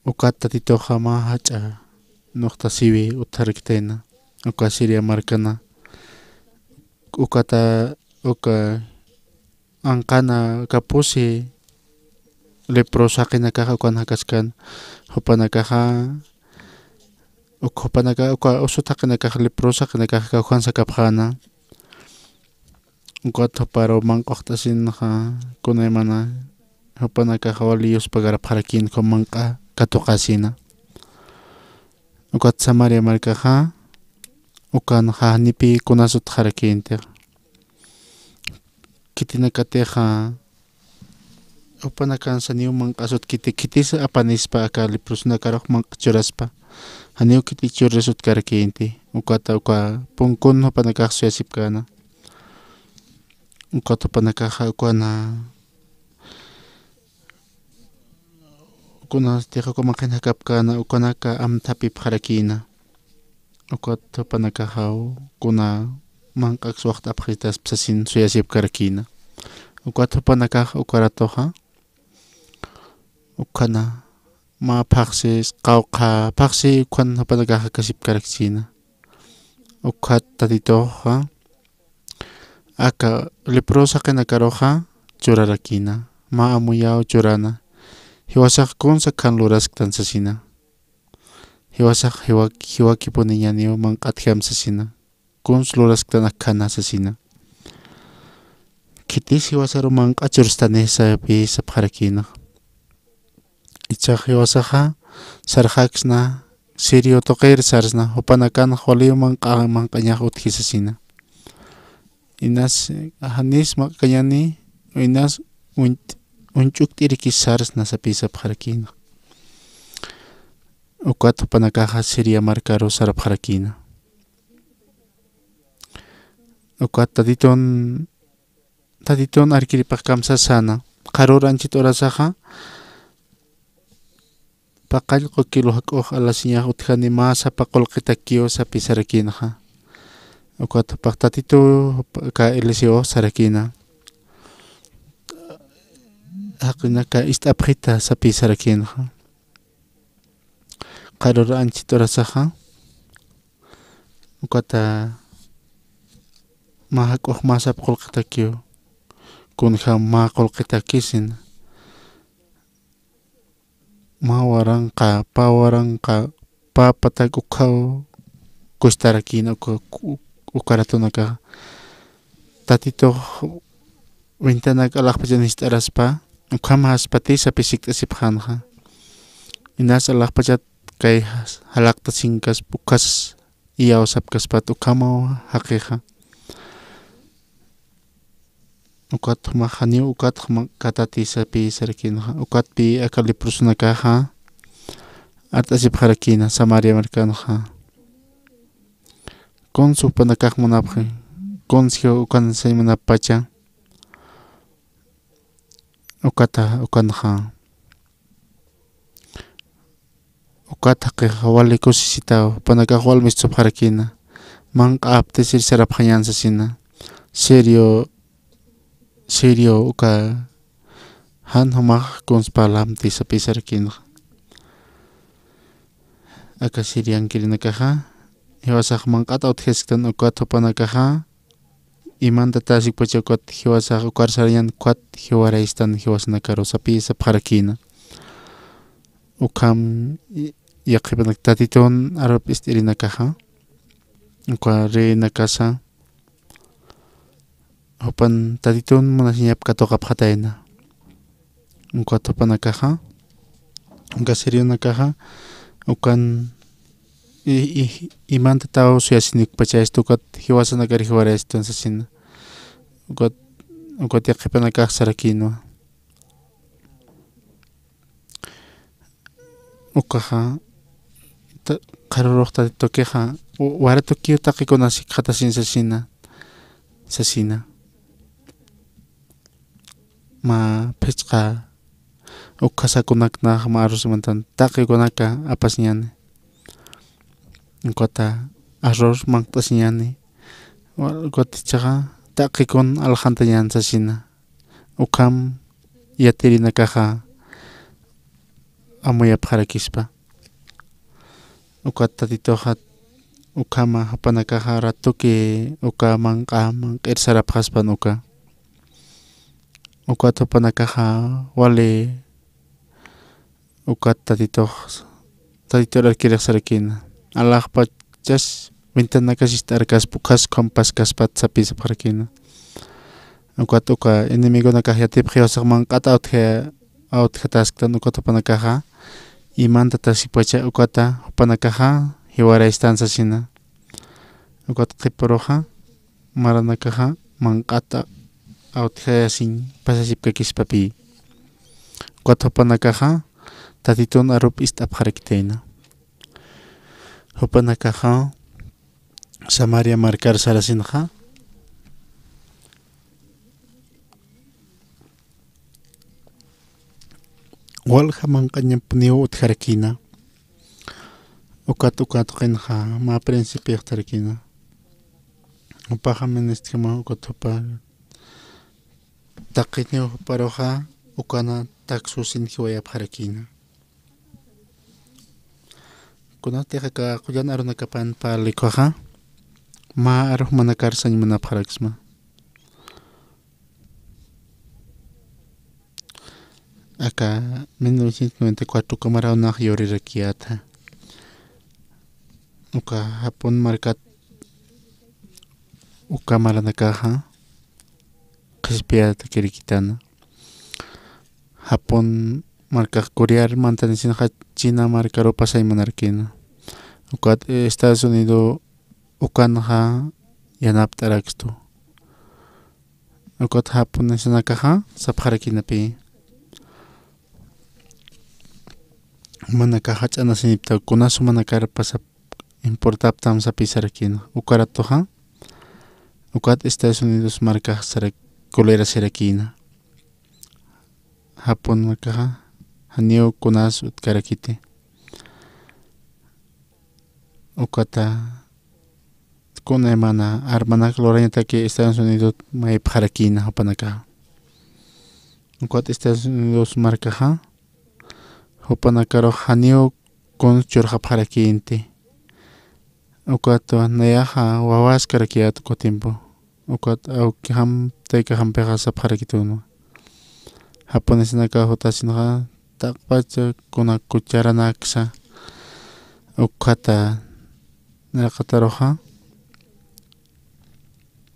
ukat tatitoqa ma hacha nuqta siwi utariktena uka Siria markana ukata uka angkana kapusi leprosa kinakaqa ukan hakaskan hupanakaqa hupanaka uka usuta kinakaqa leprosa kinakaqa ukan sakapqana ukat huparo manqoqtasinqa kunaymana hupanakaqa waliyus pagarap harakin kumanqa katuqasina ukat Samaria markaqa ukan hanipi kunasut harakintiq kitinakateqa upanakan saniw manq'asut kitis apanispa aka leprosuna karuq manq'churaspa haniw kiti churrisut karakinti ukata uka punkun hupanakaq suyasipkana ukata hupanakaqa ukana ukuna tiqa kumaqin hakapkana ukanaka amthapi harakina ukat hupanakaqa kuna manq'aq suwaqta apqitas psasin suyasip karakina ukat hupanakaqa ukaratoqa ukana ma phaqsis qawqa phaqsi ukhan hupanakaqa kasip karaksina ukat tatitoqa aka leprosa qinakaruqa churarakina ma amuyaw churana hiwasaq kunsa khan lurasktan sasina hiwasaq hiwakipuni ñaniw manq'atjam sasina kuns lurasktan akhana sasina kitis hiwasaru manq'achurstani sapi sapharakina ichaq hiwasaqa sarhaqsna Sirio toqir sarsna hupanakan holiw manq'añaq utji sasina inas hanis maqañani inas unch'uk t'iriki sarsna sapi sapharakina ukat panakaja Siria marcaro sarap harakina. Ukat taditon arkiripak kamsa sana. Karuranchit orasaja. Pakal ko kilohak alasinya utkani masa pakol kitakio sa pisarakina. Ukat paktatito ka elisio sarakina. Hakina ka istaprita sa pisarakina. Karuranchit orasaja. Ukata mahak masa pakol kitakio. Kunha makol kitakisin. Mawarang ka papatag ukaw kustarakin ukaratunaka tatito wintanag alakpajan istaras pa ukamahas pati sa pisik tasiphanha inas alakpajat kay halakta singkas bukas iyaw sapkas pat ukamaw hakeha ukat mahani ukat katati sa pi sarakin ukat pi akaliprus nakaha at asip harakina Samaria markan ha kon su panakak manaphe kon sio ukan say manapacha ukata ukan ha ukat ke hawali ko sisitaw panakak wal misto harakina mang apte sir sarap hanyan sa sina serio uka han hamak kons palam ti sa pisarakin aka siriang kirinakaha hiwasak mangkat out hestan ukat panakaha iman tatasik pachakot hiwasak ukar sarayan kwat hiwaraistan hiwasnakaro sa pisa parakina ukam yakipanak tatiton arap istirinakaha uka re nakasa Hopan taditon manasinyap katokap hatayna. Ukat hopan nakaha. Uka serio nakaha. Ukan iman tatao suyasinik pachayas tukat hiwasa nagari hiwarayas ton sa sina. Ukat yakipan nakah sarakino. Ukaha. Karurok tatito keha. Warato kiyo takiko nasik hatasin sa sina. Sa sina. Ma pechka ukasakunak na maarus mantan taki konaka apas nyane kota arroz mangtas nyane kota chaka taki kon alhanta nyan sa sina ukam yatiri nakaha amoya parakispa ukat tatitohat ukama hapanakaha ratuki ukamang irsarap haspan uka ukat panakaha wale ukat tatito alkirak sarakina Allah pachas ventana kasistar kas pukas kompas kaspat sapi saparakina ukat uka enemigo nakahiyatip hiwasak mangkat out tasktan ukat panakaha iman tatasik pacha ukata panakaha hiwara istansa sina ukat kiporoha maranakaha mangkata out hayasin pasasip kakis papi ukat panakaha tatiton arup istap harakitena panakaha Samaria markar sarasinha wal hamang kanyang puniw ut harakina ukat kinha ma prinsipyo harakina upahamen estima ukat takitniw paroha ukana taksusin hiwayap harakina kunati ka kuyan aro nakapan palikoha ma aro manakarsan manap haraksma aka 1994 kamaraw na yori rakiata uka hapon markat uka maranakaha Kaspia kirikitana Japón marca Corea mantan sin China marca ropa sai monarquina ukat Estados Unidos ukanha yanap taraksto ukat Japón sinakaha sapharakina pi Manaka hach'ana sinipta kunasu manakarpas importaptam sapisarakina ukaratoja ukat Estados Unidos marca sarak kolera serakina Japón marca hanio kunas utkarakite ukata kuna mana armanak lorañata que Estados Unidos may parakina hopanaka ukat Estados Unidos marca ha hopanakaro hanio con chorja parakinte ukato nayaha wawas karakia tu tiempo ukat au ham taika ham pegasa parakituno Japones naka hotasinha takpacha kuna kuchara naksa ukata nakataroha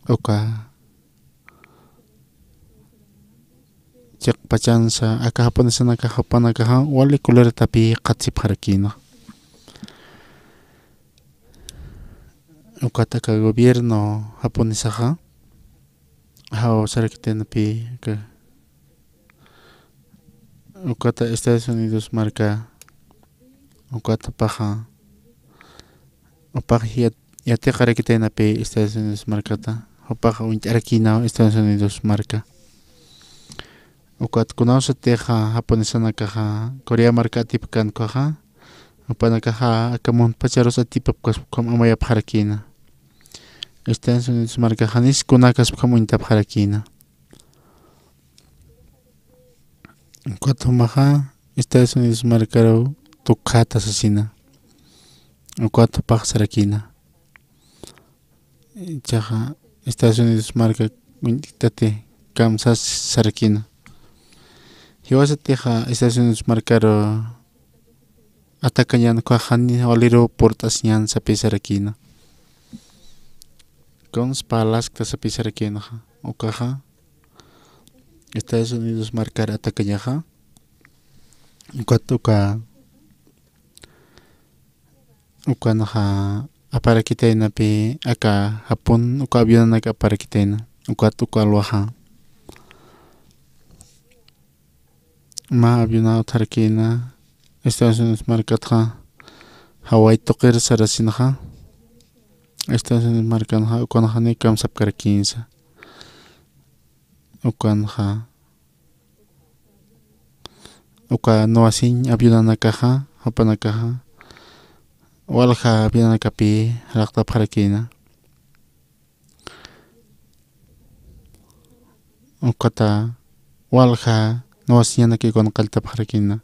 uka cek pachansa aka Japones naka hopanaka wali kulera tapi katsi parakino ukata ka gobierno japonesa hao sarakiten pi ka ukata Estados Unidos marca ukata paja opaja yate karakiten pi Estados Unidos marcata opaja uncharakina Estados Unidos marca ukat kunausa teja japonesa naka Korea marca tipkan koja upanaka akamun pacharos atipap kam amaya parakina Estados Unidos marca hanis kunakas como intap harakina. Cuatro maha Estados Unidos marca tukata asesina. Cuatro pax sarakina. Chaja Estados Unidos marca tate kamsas sarakina. Hiwasa teja Estados Unidos marca atakanyan kwa hani oliro portas nyan sapi sarakina. Con spalas que se pisa aquí en Okaja Estados Unidos marcar atacañaja Uka Ukanaja aparakitena pi aka Japón uka avión aka aparakitena uka alwaja ma avión autarkina Estados Unidos marcatja Hawaii toker sarasinaja Estados Unidos marcan ukanaja ni kam sapkar 15 ukanaja uka no asin avión caja hopanakaja walja avión kapi rakta parakina ukata walja no asin ki con kalta parakina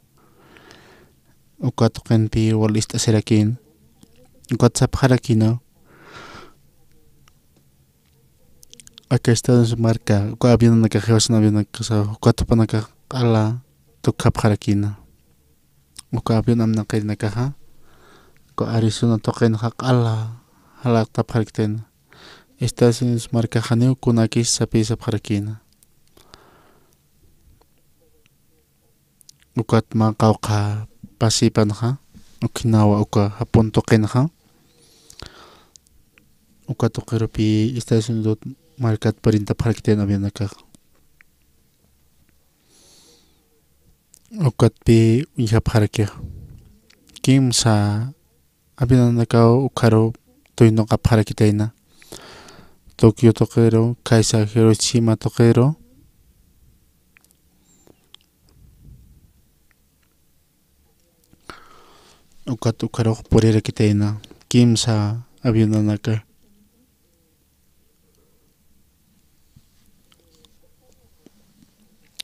ukato kenpi walista serakin ukat parakina acá Estados marca uka avión naka jewas na avión naka ukato panaka ala to kapharakina uka avión amna kail naka ko Arizona to ken hak ala hala tapharakten Estados Unidos marca haneu kunaki sapi sapharakina ukat ma kauka pasipan Okinawa uka Japón to ken uka to keropi Estados Unidos markat perintah parakiten avion naka ukat pi unya parakia kim sa avion naka ukaro toino ka parakitena Tokyo tokero kaisa Hiroshima tokero ukat ukaro porera kitena kim sa avion naka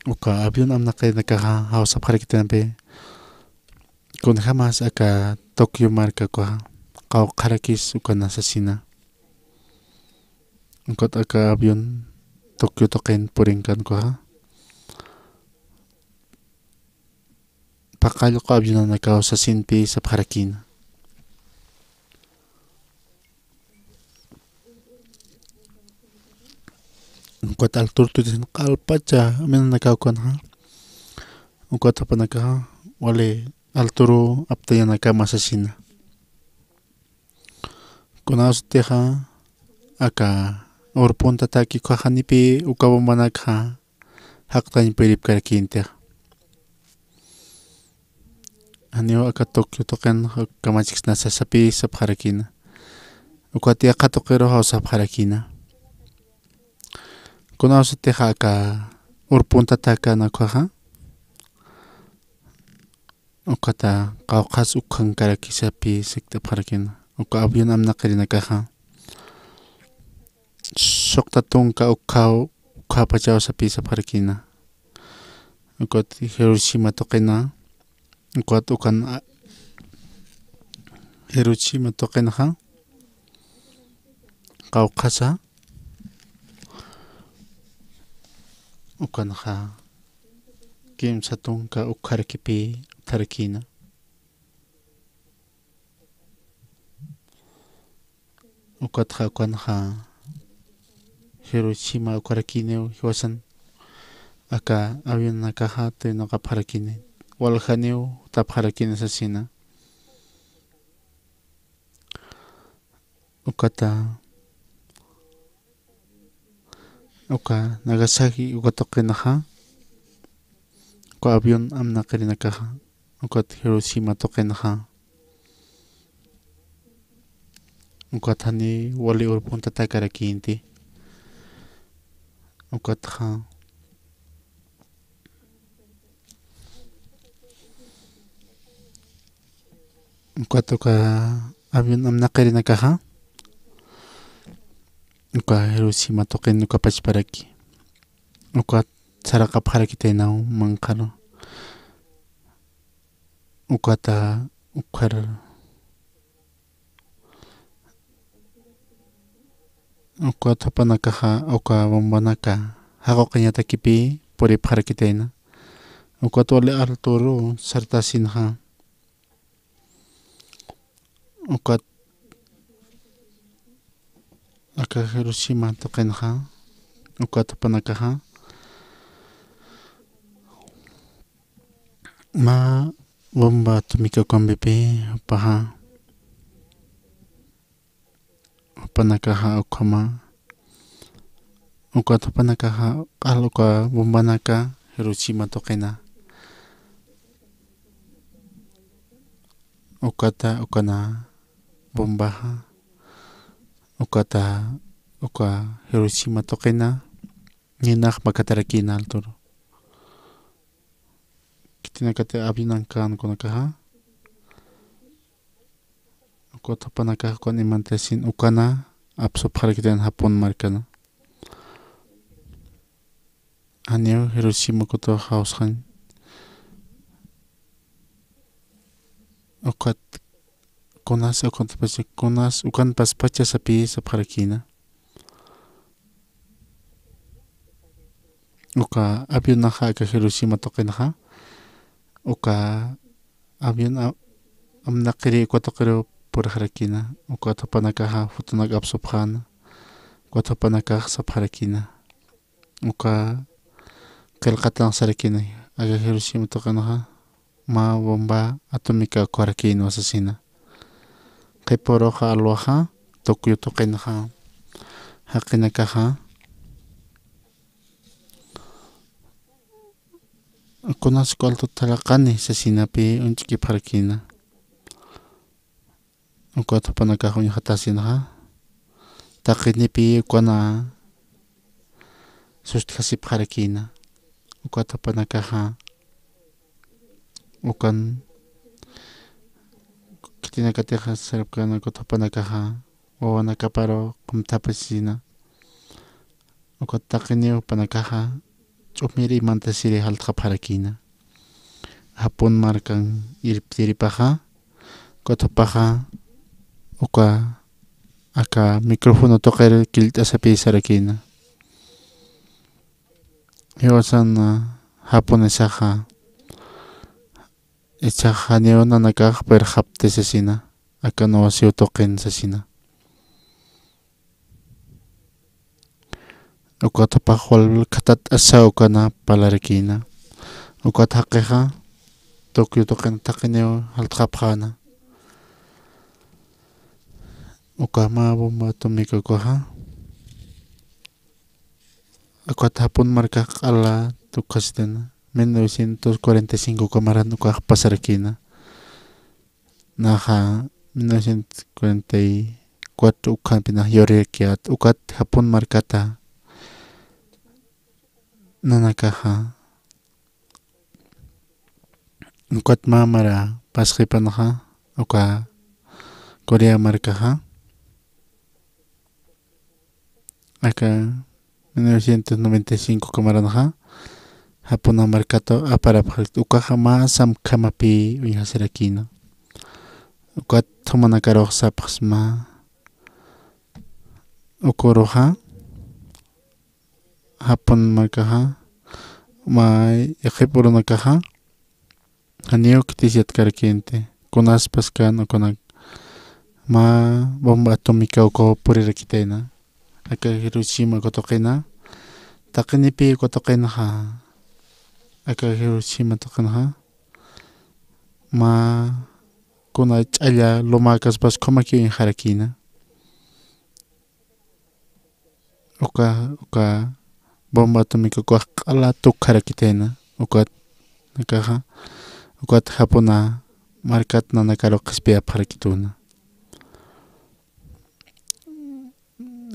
uka avión amna kay nakaha hausa parakiten pe kun jamás aka Tokyo marca ko kau karakis uka nasasina ukat aka avión Tokyo token puringkan ko pakalo ko avión naka sa sinpi sa parakina ukat altur tu din kalpacha amin nakaukan ukat apa naka wale alturu aptaya naka masasina kunaus teha aka orpunta taki ko hanipi ukabumanaka haktan pirip karakinte Anio aka Tokyo token kamachix nasa sapi sa parakina. Ukwati aka tokero hausa parakina. Kuna usa teha aka urpunta taka na kwaha. Ukata kaukas ukang karaki sapi sikta parakina. Uka abion amna karina kaha. Sokta tungka ukau ukapachao sapi sa parakina. Ukwati Hiroshima tokena. Ukwat ukan Hiroshima tokena ha. Kaukasa. Ukan ha. Kim satungka ukarakipi tarakina. Ukat ha ukan ha. Hiroshima ukarakineo hiwasan. Aka avion nakaha te nakaparakine. Walhaneo taparakine sa sina. Ukata uka Nagasaki ukatokena ha. Uka avion amna karina kaha. Ukat Hiroshima tokena ha. Ukat hani wali urpunta takarakinti. Ukat ha. Ukat uka avion amna karina kaha. Uka Hiroshima token uka pachparaki. Uka saraka paraki tenau mangkano. Ukata ukar. Uka tapanaka ha uka bombanaka. Hako kanyata kipi puri paraki tena. Uka tole Arturo sartasin ha. Uka aka Hiroshima token ha. Uka tapanaka ha. Ma bomba tumika kwambipi paha. Panaka ha ukama. Uka tapanaka ha aluka bomba naka Hiroshima tokena. Ukata ukana bomba ha. Ukata uka Hiroshima tokena. Ninak makatarakina Arturo. Tinakate abinangkan konakaha. Uka tapanaka kon imantesin ukana apso parakiten hapon markana. Aneo Hiroshima koto haushan. Ukat konas ukan tapasya konas ukan paspacha sapi sa parakina. Uka abion naha ka Hiroshima tokenaha. Uka avion amna kiri uka tokero pura harakina. Uka tapanaka ha futunag apsopkhana. Uka tapanaka sa parakina. Uka kelkatang sarakina. Aga Hiroshima tokena ma bomba atomika kwarakino asasina. Kay poro ha alwaha Tokyo tokena ha. Hakinaka ha. Konas ko alto talakani sa sinapi unchiki parakina. Uka tapanaka ko yung hatasin ha. Takinipi ukana sustkasi parakina. Uka tapanaka ha. Ukan kitinakateha sarapkana ko tapanaka ha. Wawanaka paro kumtapasina. Uka takiniyo panaka ha. Umiri mantasiri haltka parakina. Hapon markang iriptiripaha. Kotopaha. Uka aka mikrofono toker kilta sapi sarakina. Iwasan hapon esaha. Esaha neona nakak perhapte sasina. Aka nawasyo token sasina. Uka tapahwal katat asa uka na palarakina. Uka takeha. Tokyo token takeneo haltkapkhana. Uka ma bomba tumika ko ha. Uka tapon markak ala tukas dena. 1945 kamaran uka pasarakina. naja 1944 ukan pina yorekiat ukat Japón markata nanakaja ukat mamara pasqipanaja uka Corea markaja acá 1995 kamaranaja Japón markato para ukaja más samkamapi uñaserakina ukat tomanakaro sapasma ukoroja Japón markaja ma yaqipuronakaja hanio kitisiat karkiente kunaspas kan ukonak ma bomba atómica uko purirakitena aka Hiroshima kotokena takinipi kotokena ha aka Hiroshima tokena ma kuna ch'alla lomakas bas komaki en harakina uka bomba atómica ko qala tukharakitena ukat nakaja ukat Japona markat nanakaro qspia pharakituna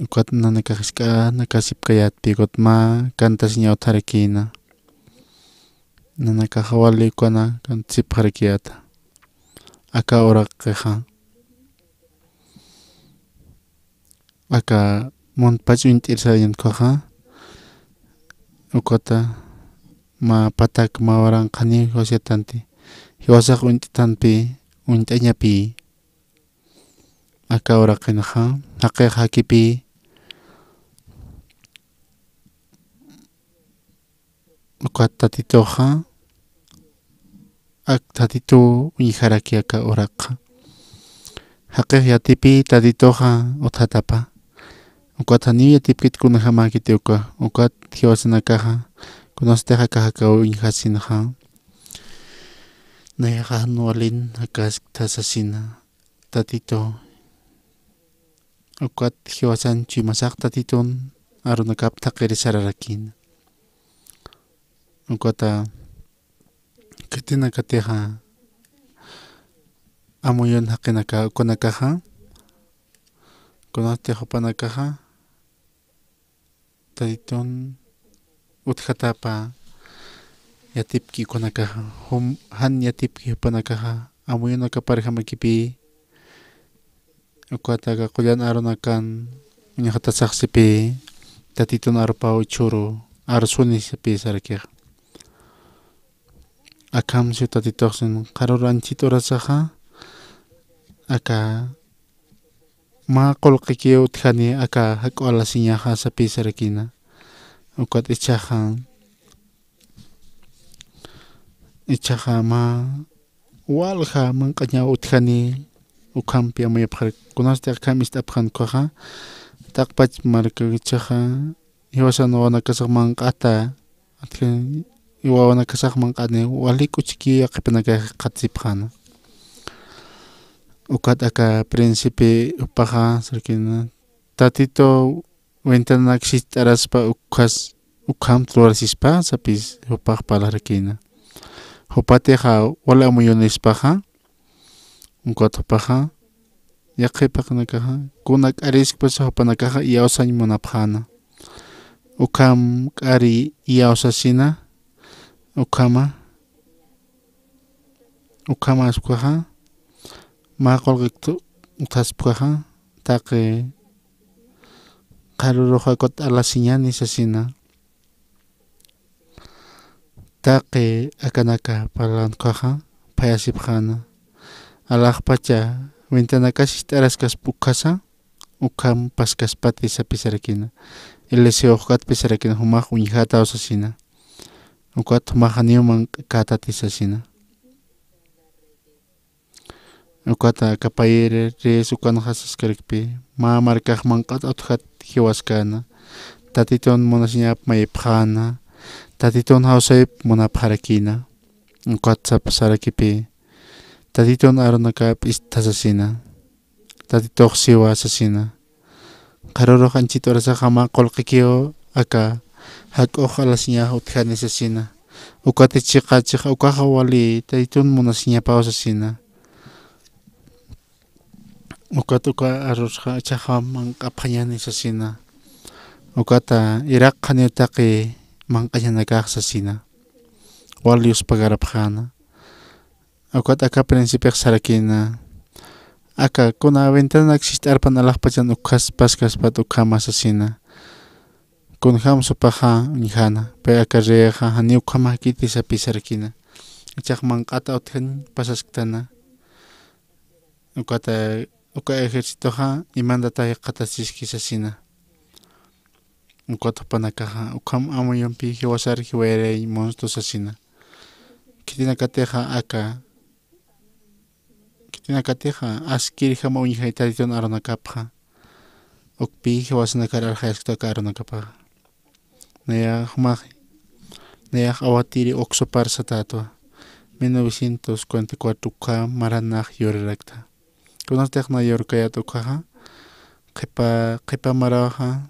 ukat nanakajiska nakasipkayat pikot ma kantas ñawtharakina nanakaja wali kuna kantip harakiyata aka oraqeja aka monpach unt'irsayan koja ukata ma patak mawaran qani hosyatanti hiwasaq unt'itanpi unt'añapi aka oraqinaja haqiq hakipi ukat tatitoja ak tatitu uñijaraki aka oraqa haqiq yatipi tatitoja uthatapa ukat haniya tipkit kuna hamakiti ukat hiwasanakaja kunasteja kaja uñijasinaja nayaja nualin akas tasasina tatito ukat hiwasan chimasak tatitun arunakap taqirisararakin ukata kitina kateja amuyon haqinaka ukunakaja kunaste hopanakaja tatitun utjatapa yatipki kunakaja han yatipki hopanakaja amuyonaka parejamakipi ukataga quyan arunakan uñajatasaqsipi tatitun arupa uchuru arsunisipi sarakiqa akamsi tatitoqsin qaruranchito rasaja aka ma qolqiki utjani aka hak'ualasiñaja sapi sarakina ukat ichaja ma walja manqaña utjani ukampi amayapjar kunaste akamis tapjan koja taqpach marka ichaja hiwasan wanakasaq manqata atkan iwawanakasaq manqani walik uchiki aqipinaka qatsipjana ukat aka príncipe upaja sarkina tatito ventananak sit'araspa ukham tlurasispa sapis upaq palarkina upateja wala amuyonispaja ukat upaja yaqipaqnakaja kunak arispas upanakaja yawsañ munapjana ukham k'ari yawsasina ukhama aspaja ma qolqiktu utaspaja taqi qaruruja kot alasiñani sasina taqi akanaka palankaja payasipjana alaqpacha ventanakashi t'araskas pukkasa ukham paskaspati sapisarakina eliseo uqatpi sarakina humaq uñijata usasina ukat humaq haniuman katatisasina ukata kapayere res ukana hasaskarikpi ma markaq manqat utjat hiwaskana tatitun munasñap mayipjana tatitun hawsayp munapharakina ukat sapasarakipi tatitun arunakap istasasina tatituq siwa sasina qaruruq anchito rasaqa ma qolqikiyo aka hak'uq alasiña utjani sasina ukati chiqachiq ukaqa wali tatitun munasñapaw sasina ukatuka arusqa chaqa manq'apañani sasina ukata iraq qaniutaqi manq'añanakaq sasina walius pagarapqana ukata aka principiaq sarakina aka kuna ventana existarpan alaqpachan ukas paskaspat ukama sasina kunham supaja unijana pe aka reja hani ukama kiti sapi sarakina ichaq manq'ata utjan pasaskatana ukata uka ejercitoja imandataq qatasisqi sasina ukata panakaja ukam amuyunpi hiwasari hiwayaray monstruo sasina kitinakateja aka kitinakateja askiri hama uñijaytaritun aranakapja ukpi hiwasanakar arjayasqtaka aranakapja naya humaq naya awatiri oxopar satatwa 1944 uka maranaj yurarakta kunastaq na yurkayat ukaja qhipa maraja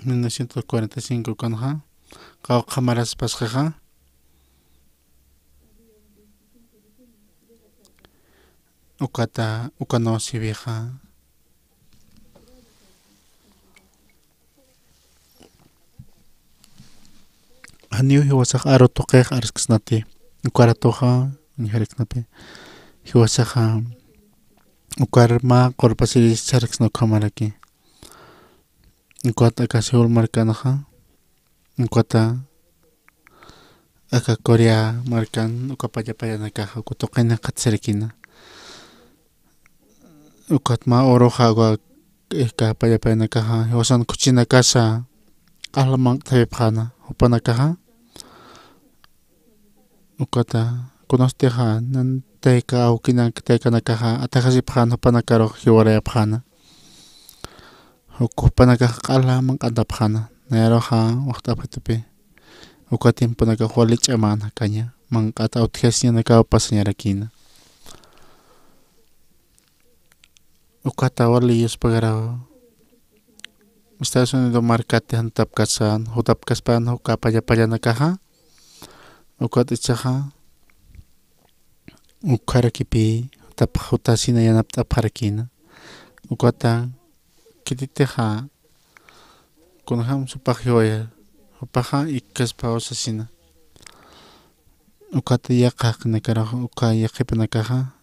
1945 kanja qawqa maraspasqaja ukata ukano sibiqa haniu hiwasaq arutuqiq arskasnati ukaratoja nihariknapi hiwasaqa ukarma qorpasiris charqsna kamaraki ukata kasiul markanaja ukata aka Korea markan ukapallapayanakaja ukutuqina qatsarikina ukatma oroja agua pallapayanakaja hiwasan kuchina casa qalaman tayipqana upanakaja ukata kunasteja nan tayka awkinan taykanakaja atajasipqana upanakaro hiwarayapqana upanakaja qalaman qantapqana nayaroja waqtapitupi uka tiemponaka walich'amana kaña manq'ata utjasñanaka pasañarakina ukata waliyus pagara Estados Unidos markate hantapkasan hutapkaspan uka pallapayanakaja ukata ichaja ukarakipi hutasina yanapt'apharakina ukata kititeja kunham supaq hiwaya upaja ikkaspa usasina ukata yaqaqnakaraja uka yaqipanakaja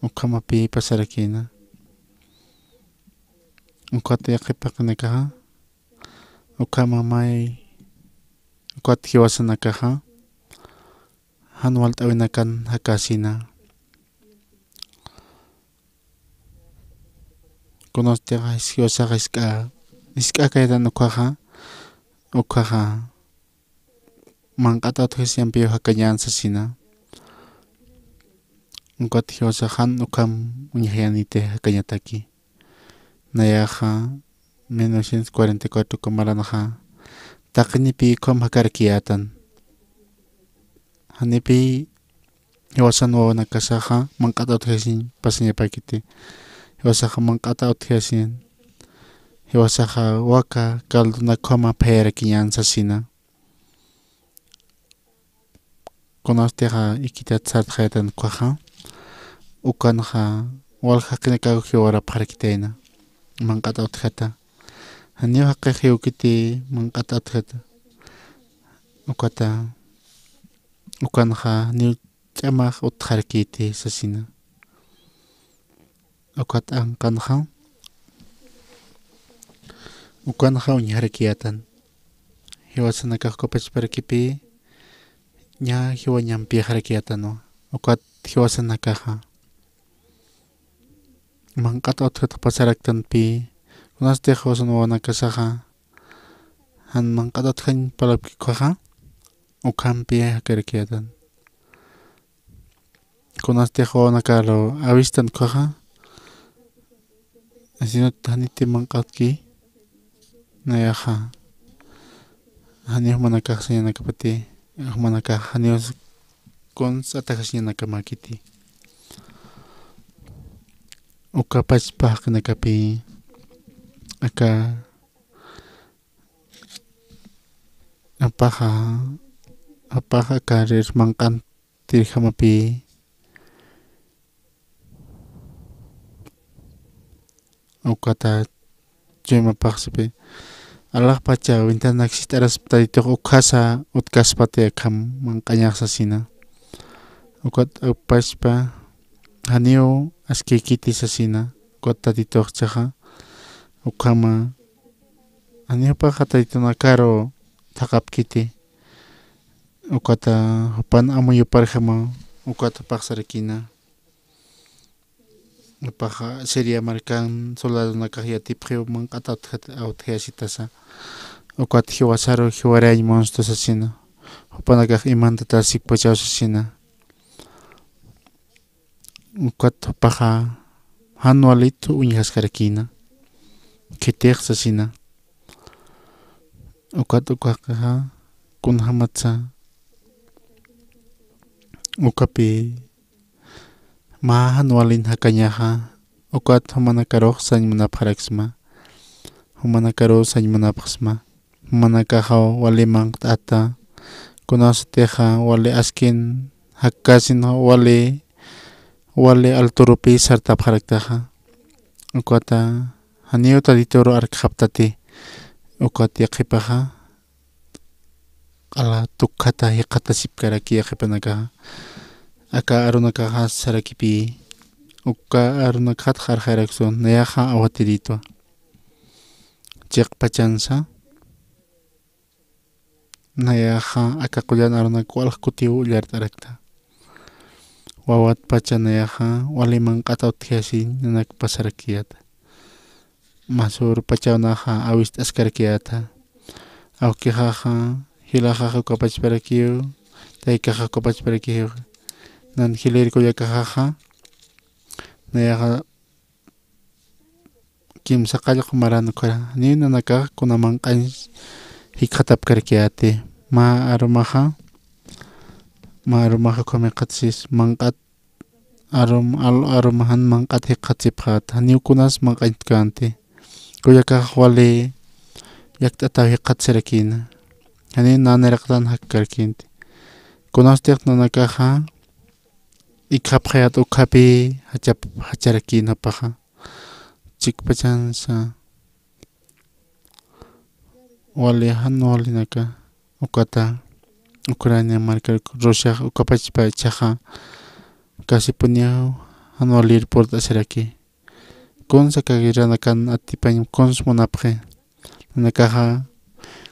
ukamapi pasarakina ukata yaqipaqnakaja ukamamay ukata hiwasanakaja hanwal t'awinakan hakasina kunasteqa hiwasaqa isk'a kaytan ukaja manq'ata utjasyanpi hakañan sasina ukata hiwasaqa han ukam uñiqyanite hakañataki nayaja 1944 kamaranaja taqnipi ikhom hakarkiyatan hanipi hiwasan wawanakasaja manq'ata utjasin pasañapakiti hiwasaqa manq'ata utjasin hiwasaqa waka calduna khoma phayarakiñan sasina kunasteqa ikita sartqaytan ukaja ukanaja walhaqinakaku hiwarapharakitayna manq'ata utjata haniu haqi hiwkiti manq'ata utjata ukata ukanaja haniu ch'amaq utjarkiti sasina ukata anqanaja ukanaja uñijarkiyatan hiwasanakaq kopachparakipi ña hiwañanpijarkiyatanwa ukat hiwasanakaja manq'ata utjata pasaraktanpi kunasteqa hiwasan wawanakasaja han manq'ata utjan palapkikuja ukampi hakarkiyatan kunasteqa wawanakalo awistan kuja asino haniti manq'atki nayaja haniu manakaqsañanakapati manakaq haniu atajasñanakamakiti ukapachpaqnakapi aka apaja karir manq'anti hamapi ukata chuma paxpe Allah pacha ventana existaras tadito ukasa utkaspate kam manqañaqsasina ukat upaspa hanio askikiti sasina ukat tadito chaja ukama hanio paja tadito nakaro thaqapkiti ukata hupan amuyo parjama ukata paxarakina paja seria marcan soldado nakahia tiprio man atat authiasitasa ukat hiwasaro hiwaray monstruos asina hupanakaj imanta tasik pachaus asina ukat paja hanualito uñaskarakina kitex asina ukat ukakaja kunhamatsa ukapi ma hanualin hakañaja ukat humanakaroq sañmunapaqraksma humanakaroq sañmunapaqsma humanakaja waliman t'ata kunasteja wali askin hakasin wali alturupi sartapaqraktaja ukata hanio taditoro arkaptati ukat yaqipaja ala tukata hiqata sipkaraki yaqipanakaja aka arunakaja sarakipi uka arunakat jarjarakson nayaja awatirito chiqpachansa nayaja akakullan arunak walqkutiu ullartarakta wawat pacha nayaja waliman qatauthiasin nanak pasarakiyata masur pachawnaja awist askarkiyata awkijaja hilajaja ukapachparakiyu taykaja ukapachparakiyu nan hileriko yakajaja nayaja kimsa qallq marano kara ni nanaka kunaman qanch hikhatapkarkiyati ma arumaja kumiqatsis manqat arumahan manqat hiqatsipqat haniukunas manqanchkanti kuyakaja wali yakt'ata hiqatsirakina hani naniraqtan hakkarkinti kunastiq nanakaja ikapjayat ukapi hacharakina paja chikpachansa wali hanualinaka ukata Ucrania marca Rusia ukapachpa chaja casi puñao hanualir por haceraki konsa kagirana kan atipañ konsmonapje nakaja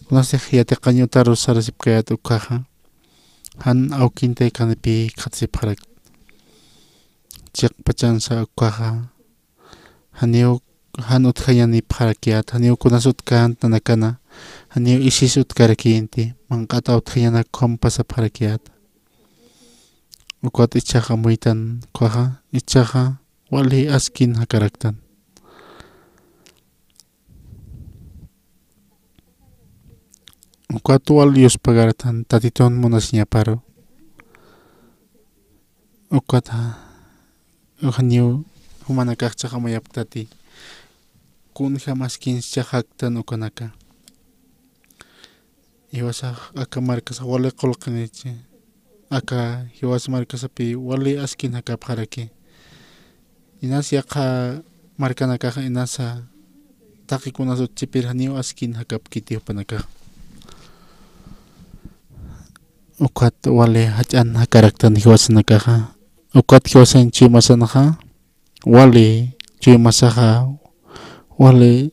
kunasej yatiqañuta rusarasipkayat ukaja han awkinte kanipi qatsipqarak chiqpachansa ukaja haniu han utqayani pharakiyat haniu kunas utkan nanakana haniu isis utkarakinti manqata utqayana kompasa pharakiyat ukat ichaja muytan kuaja ichaja wali askin hakaraktan ukat wali uspagaratan tatiton monasñaparo ukata haniu humanakaqchaqa mayaptati kunja maskincha haktan ukanaka iwasaq aka markasa wali qolqanichi aka hiwas markasapi wali askin hakapqaraki inas yaqa markanakaqa inasa taqikunas utchipir haniu askin hakapkiti upanaka ukat wali hach'an hakaraktan hiwasanakaqa ukat hiwasan chimasanaqa wali chimasaqa wali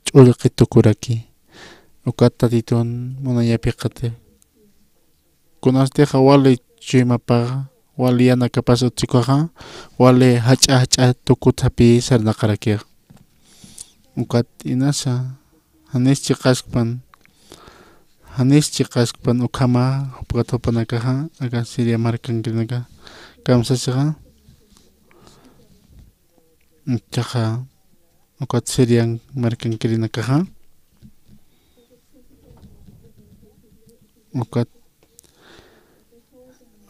ch'ullqi tukuraki ukat tatiton munayapiqati kunastiqa wali chimapaqa wali yana kapas utchikuqa wali hach'a tukutapi sarnaqarakiqa ukat inasa hanischi qasqpan ukama upat hupanakaqa aka Siria markankinaka kamsasqa chaqa ukat Sirian markankirinakaqa ukat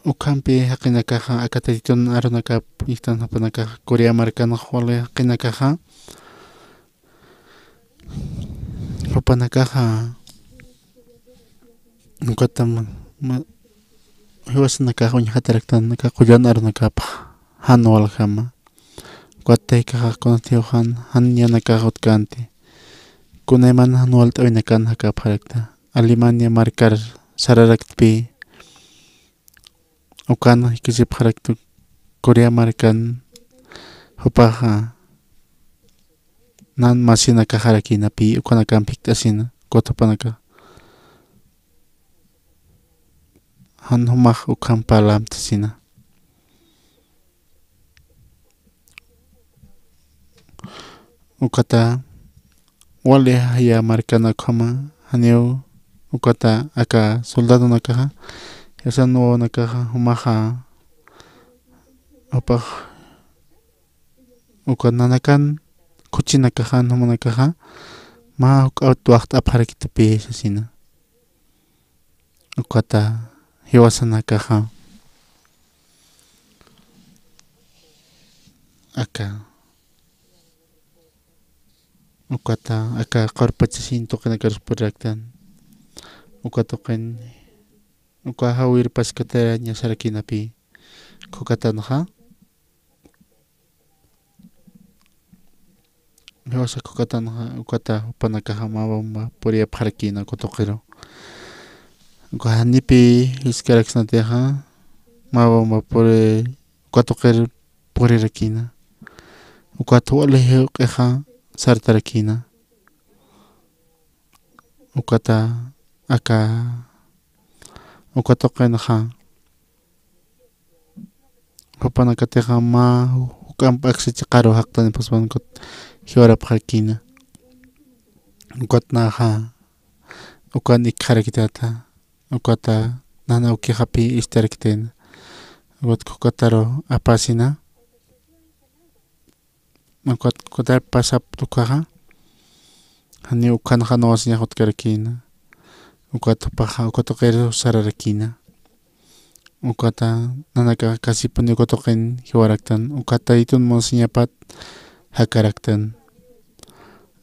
ukampi haqinakaqa aka tatiton arunaka iktan hapanakaqa Corea markanaq wali haqinakaqa hupanakaqa ukata hiwasanakaqa uña hataraktanaka qullana arunakapaq hanual jama Guate caja conocido han yana cajot cante. Kuneman anual tainakan haka parakta. Alemania marcar sararakpi. Ukan hikisi paraktu. Korea marcan hopaja. Nan masina kaharaki na pi ukanakan piktasina. Kotopanaka. Han humah ukan palam tasina. Ukata wale haya marcana kama haneo ukata aka soldado nakaha yasano nakaha humaha opah ukananakan kuchi nakaha humanakaha ma ukautuakt apharakita pe sasina ukata hiwasana nakaha aka ukata aka qarpachasinto kana karuspuraktan ukatoqen ukahawir paskataraña sarakinapi kukatanha Hewasa kukatanha ukata upanakaha mawamba puria pharakina kutoqiro ukahanipi iskaraksnateha mawamba pure ukatoqir purirakina ukatuwalehe uqeha sartarakina ukata aka ukatoqenha upanakateha ma ukampak qaro haqtani paspankut hiwara phakina ukatnaha ukan ikharakitata ukata nana ukihapi istarakten ukat kukataro apasina ukat kutar pasap tukaha hani ukan hanawasnya hotkarakina ukat paha ukatoqero sararakina ukata nanaka kasipuni ukotoqen hiwaraktan ukata itun monsiñapat hakaraktan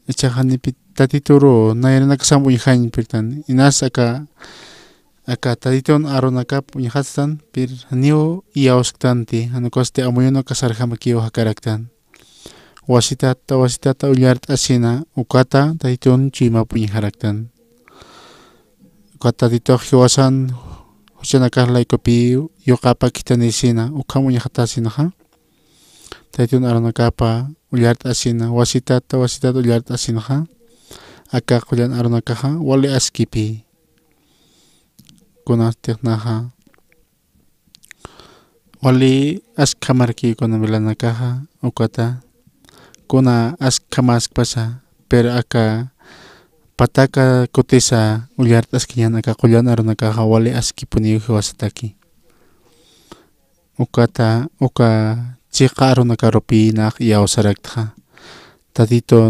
ichahanipi tatituro nayranaka sambuñihañi pirtan inas aka tatitun aronakap uñihastan pir haniu iyawsktanti hanukoste amuyuno kasarhamakiwa hakaraktan wasitata ullart asina ukata tatitun chimapuñiharaktan ukata tatituq hiwasan huchanakaqlaykupi yuqapakitanisina ukhamuñihatasinaqa tatitun aronakapa ullart asina wasitata ullart asinaqa aka qullan aronakaqa wali askipi kunatiqnaqa wali askamarkikuna milanakaqa ukata kuna askamaskpasa pero aka pataka kutisa ullart askiñan aka qullan aronakaqa wali askipuni hiwasataki ukata uka chiqa aronakarupi naq yawsaraktaqa tatito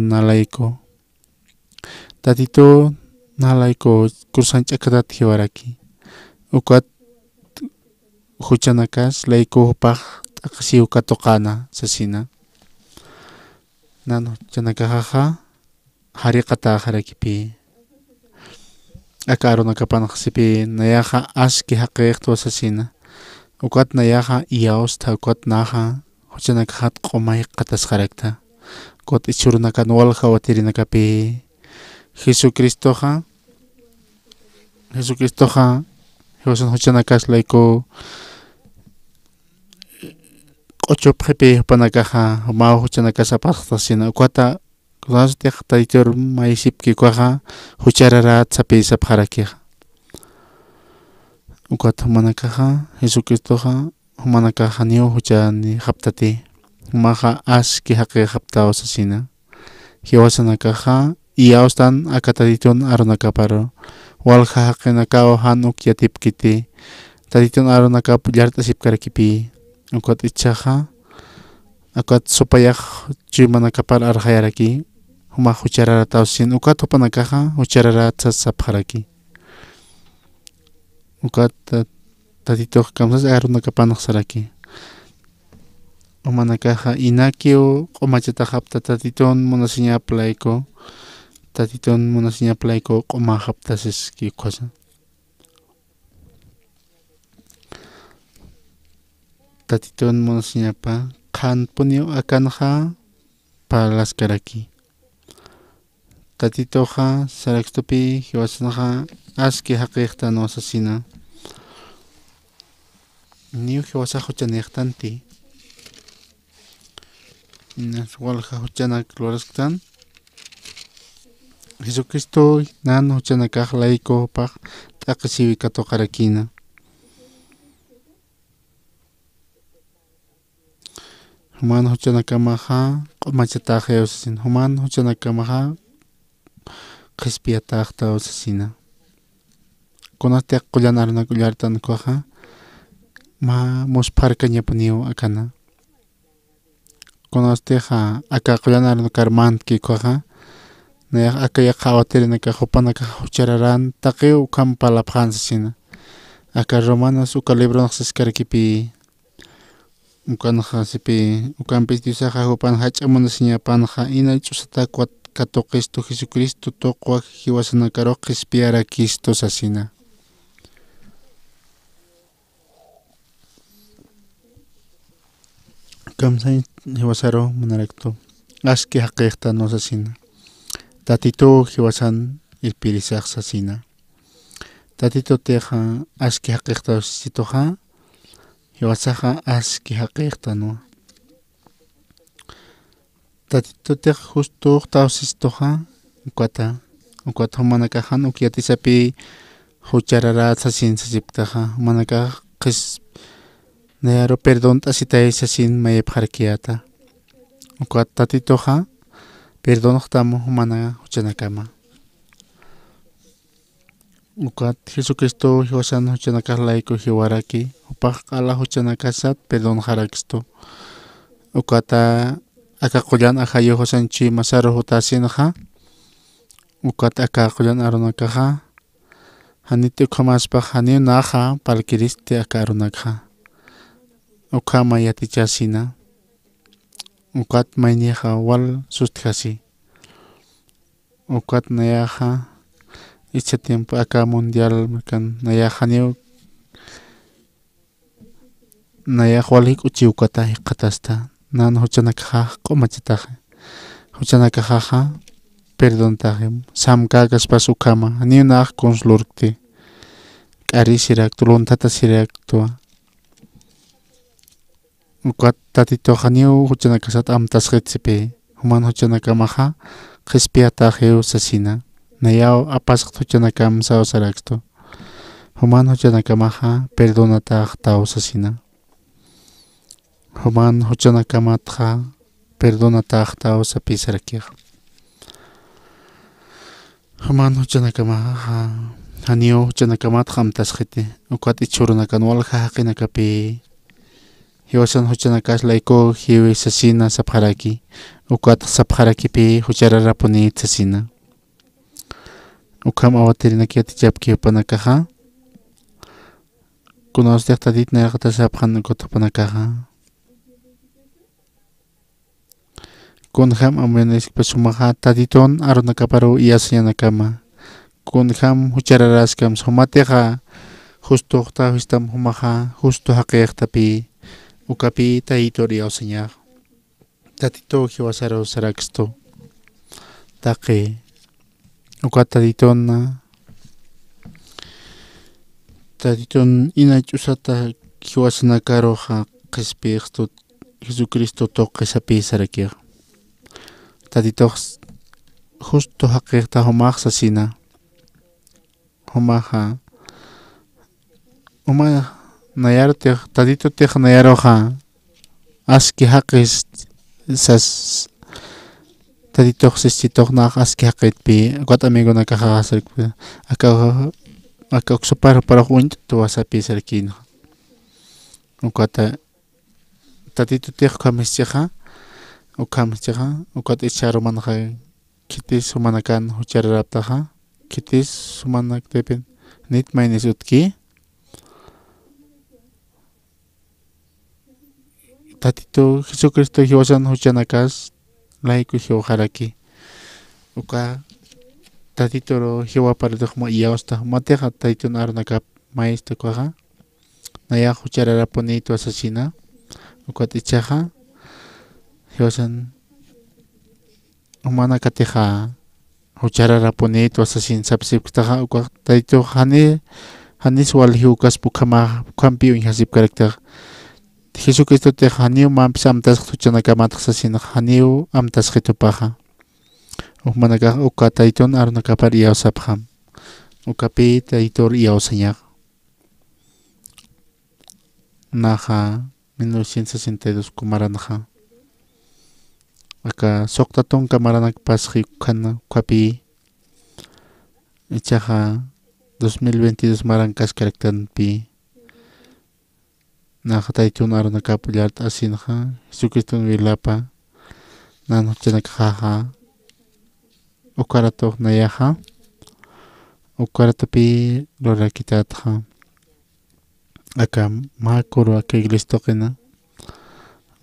nalayku kursanch'akatata hiwaraki ukat huchanakas laykupaq t'aqsiw katuqana sasina nano chanakajaja hariqata harakipi aka aronakapanaqsipi nayaqa aski haqiqtu sasina ukat nayaqa iyawsta ukat naqa huchanakaja q'umay qatasqarakta ukut ichurunaka walqa watirinakapi Jesucristoqa hiwasan huchanakas layku q'uchupqipi hupanakaja mawa huchanakas apaqtasina ukata Rastiq taytur maysipkikuqa huchararat sapisap harakiqa ukata humanakaqa Jesucristoqa humanakaqa niu huchani haptati humaqa aski haqi haptaw sasina hiwasanakaqa iyawstan akataditun aronakaparo walqa haqinakaw hanuk yatipkiti taditun aronakap llartasip karakipi ukat ichaqa akat supayaq chimanakapar arhayaraki huma hucharara tawsin ukat hupanakaqa hucharara tsasap haraki ukat tatituq kamsas aronakapanaq saraki humanakaqa inakiu q'umachata hapta tatitun munasiñaplayku q'uma haptasis kikusa tatitun munasiñapa kan punio akanja palas karaki. Tatitoja sarakstupi hiwasanaja aski haqiqta no asesina. Niu hiwasajo chanektanti. Naswalja huchanak lorastan. Jesucristo nan huchanakaj laiko paj takasiwi kato karakina. Human huchanakamaja qomachataje osasin. Human huchanakamaja qispiatajta osasina. Konaste qullanar kullartan koja ma musparka ñapuniu akana. Konasteja aka qullanar karmant ki koja na aka ya qawatere ka hopanaka huchararan taqeu kampala phansasina. Aka romanos uka libro saskarkipi ukanja sipi ukampis diusaja hopan hach'amunasiña panja ina chusata kato Cristo Jesucristo toqua hiwasanakaro qispiara Cristo sasina. Kamsay hiwasaro manarekto aski haqiqta no sasina. Tatito hiwasan ilpirisaq sasina. Tatito teja aski haqiqta sitoja hiwasaja aski haqiqta no. Tatito teja justo tausistoja ukwata humanakajan ukiatisapi hucharara sasin sasiptaja humanaka qis nayaro perdón tasitay sasin mayepjarkiata. Ukwat tatitoja perdón tamo humana huchanakama. Ukwat Jesucristo hiwasan huchanakaj laiko hiwaraki upaj ala huchanakasat perdón harakisto. Ukwata aka qullan ajayo hosanchi masaro hutasinaja. Ukwat aka qullan arunakaja haniti kamaspaj hani naja palkiriste aka arunakaja. Ukama yatichasina. Ukwat mayniaja wal sustjasi. Ukwat nayaja icha tiempo acá mundial kan nayaja niu nayaja walik uchi ukwata hiqatasta nan huchanakaja qomachitaja huchanakaja perdón taje samkagas pas ukama niu naj consulurte k'ari sirak tuluntata sirak tua. Ukwat tatitoja niu huchanakasat amtasqetsipi human huchanakamaja qispiataje usasina. Nayao apasq huchanakam sao saraksto. Human huchanakamaja perdonataj ta usasina. Human huchanakamatja perdonataj ta usapi sarakij. Human huchanakamaja haniu huchanakamatja amtasqeti. Ukwat ichurnakan walja haqinakapi hiwasan huchanakash laiko hiwi sasina sapjaraki. Ukwat sapjarakipi huchararapuni sasina. Ukam awatirina kiatichapki upanakaja. Kunos dehtadit nergata sapjan ukotopanakaja. Kunham amenis pesumaja taditon arunakaparu iasyanakama. Kunham huchararaskam somateja justo octavistam humaja justo haqiqtapi ukapi taitoria oseñaj. Tatito hiwasaro saraksto. Taqe ukwat taditon ina chusata hiwasanakaroja qispiqsto Jesucristo toqisapi sarakij. Tatito justo haqiqta humaj sasina. Humaja nayartej tatito tej nayaroja aski haqis sas tatito sisitoj naj aski haqitpi ukwat amigo nakaja sarikpi aka uksupar para junt tuwasapi sarkino. Ukwat tatito tej kamisjeja ukwat icharumanja kitis humanakan huchararaptaja kitis humanak tepen nit mainis utki. Tatito Jesucristo hiwasan huchanakas laiko hiwajaraki. Uka tatito ro hiwaparidoj ma iawsta mateja tatito arunakap maestro kwaja. Naya huchararapuni tuasasina. Ukwat ichaja hiwasan umana kateja hucharara ponito asasin sapsip ktaja ukwa taito hanis wal hiukas pukama kampi unhasip karakter Jesucristo te haniu mampis amtas tuchanaka matsasin haniu amtas khitupaja umanaga uka taiton arunaka par iausapjam ukapi taitor iausanya naja 1962 kumaranaja acá soktaton kamaranak pasji kana kapi ichaja 2022 marankas karaktan pi naja taiton arunaka pulyart asinja Jesucristo vilapa nano chanakaja ukarato nayaja ukaratapi lora kitatja acá makoro acá iglesia kena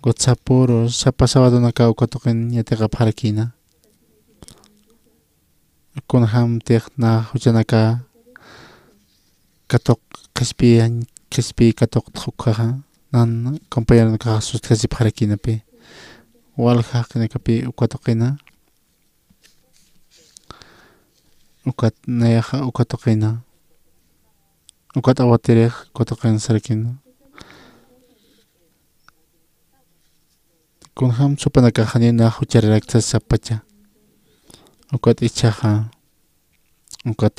gotsaporo sapa sábado naka ukatoken yatega parakina kunham tekna hujanaka katok kaspi katok tsukaha nan compañero naka sus kasi parakina pe walha kena kapi ukatokena ukat nayaha ukatokena ukat awaterek kotoken sarakina kunham supanaka hanina huchararak sapacha ukat ichaja ukat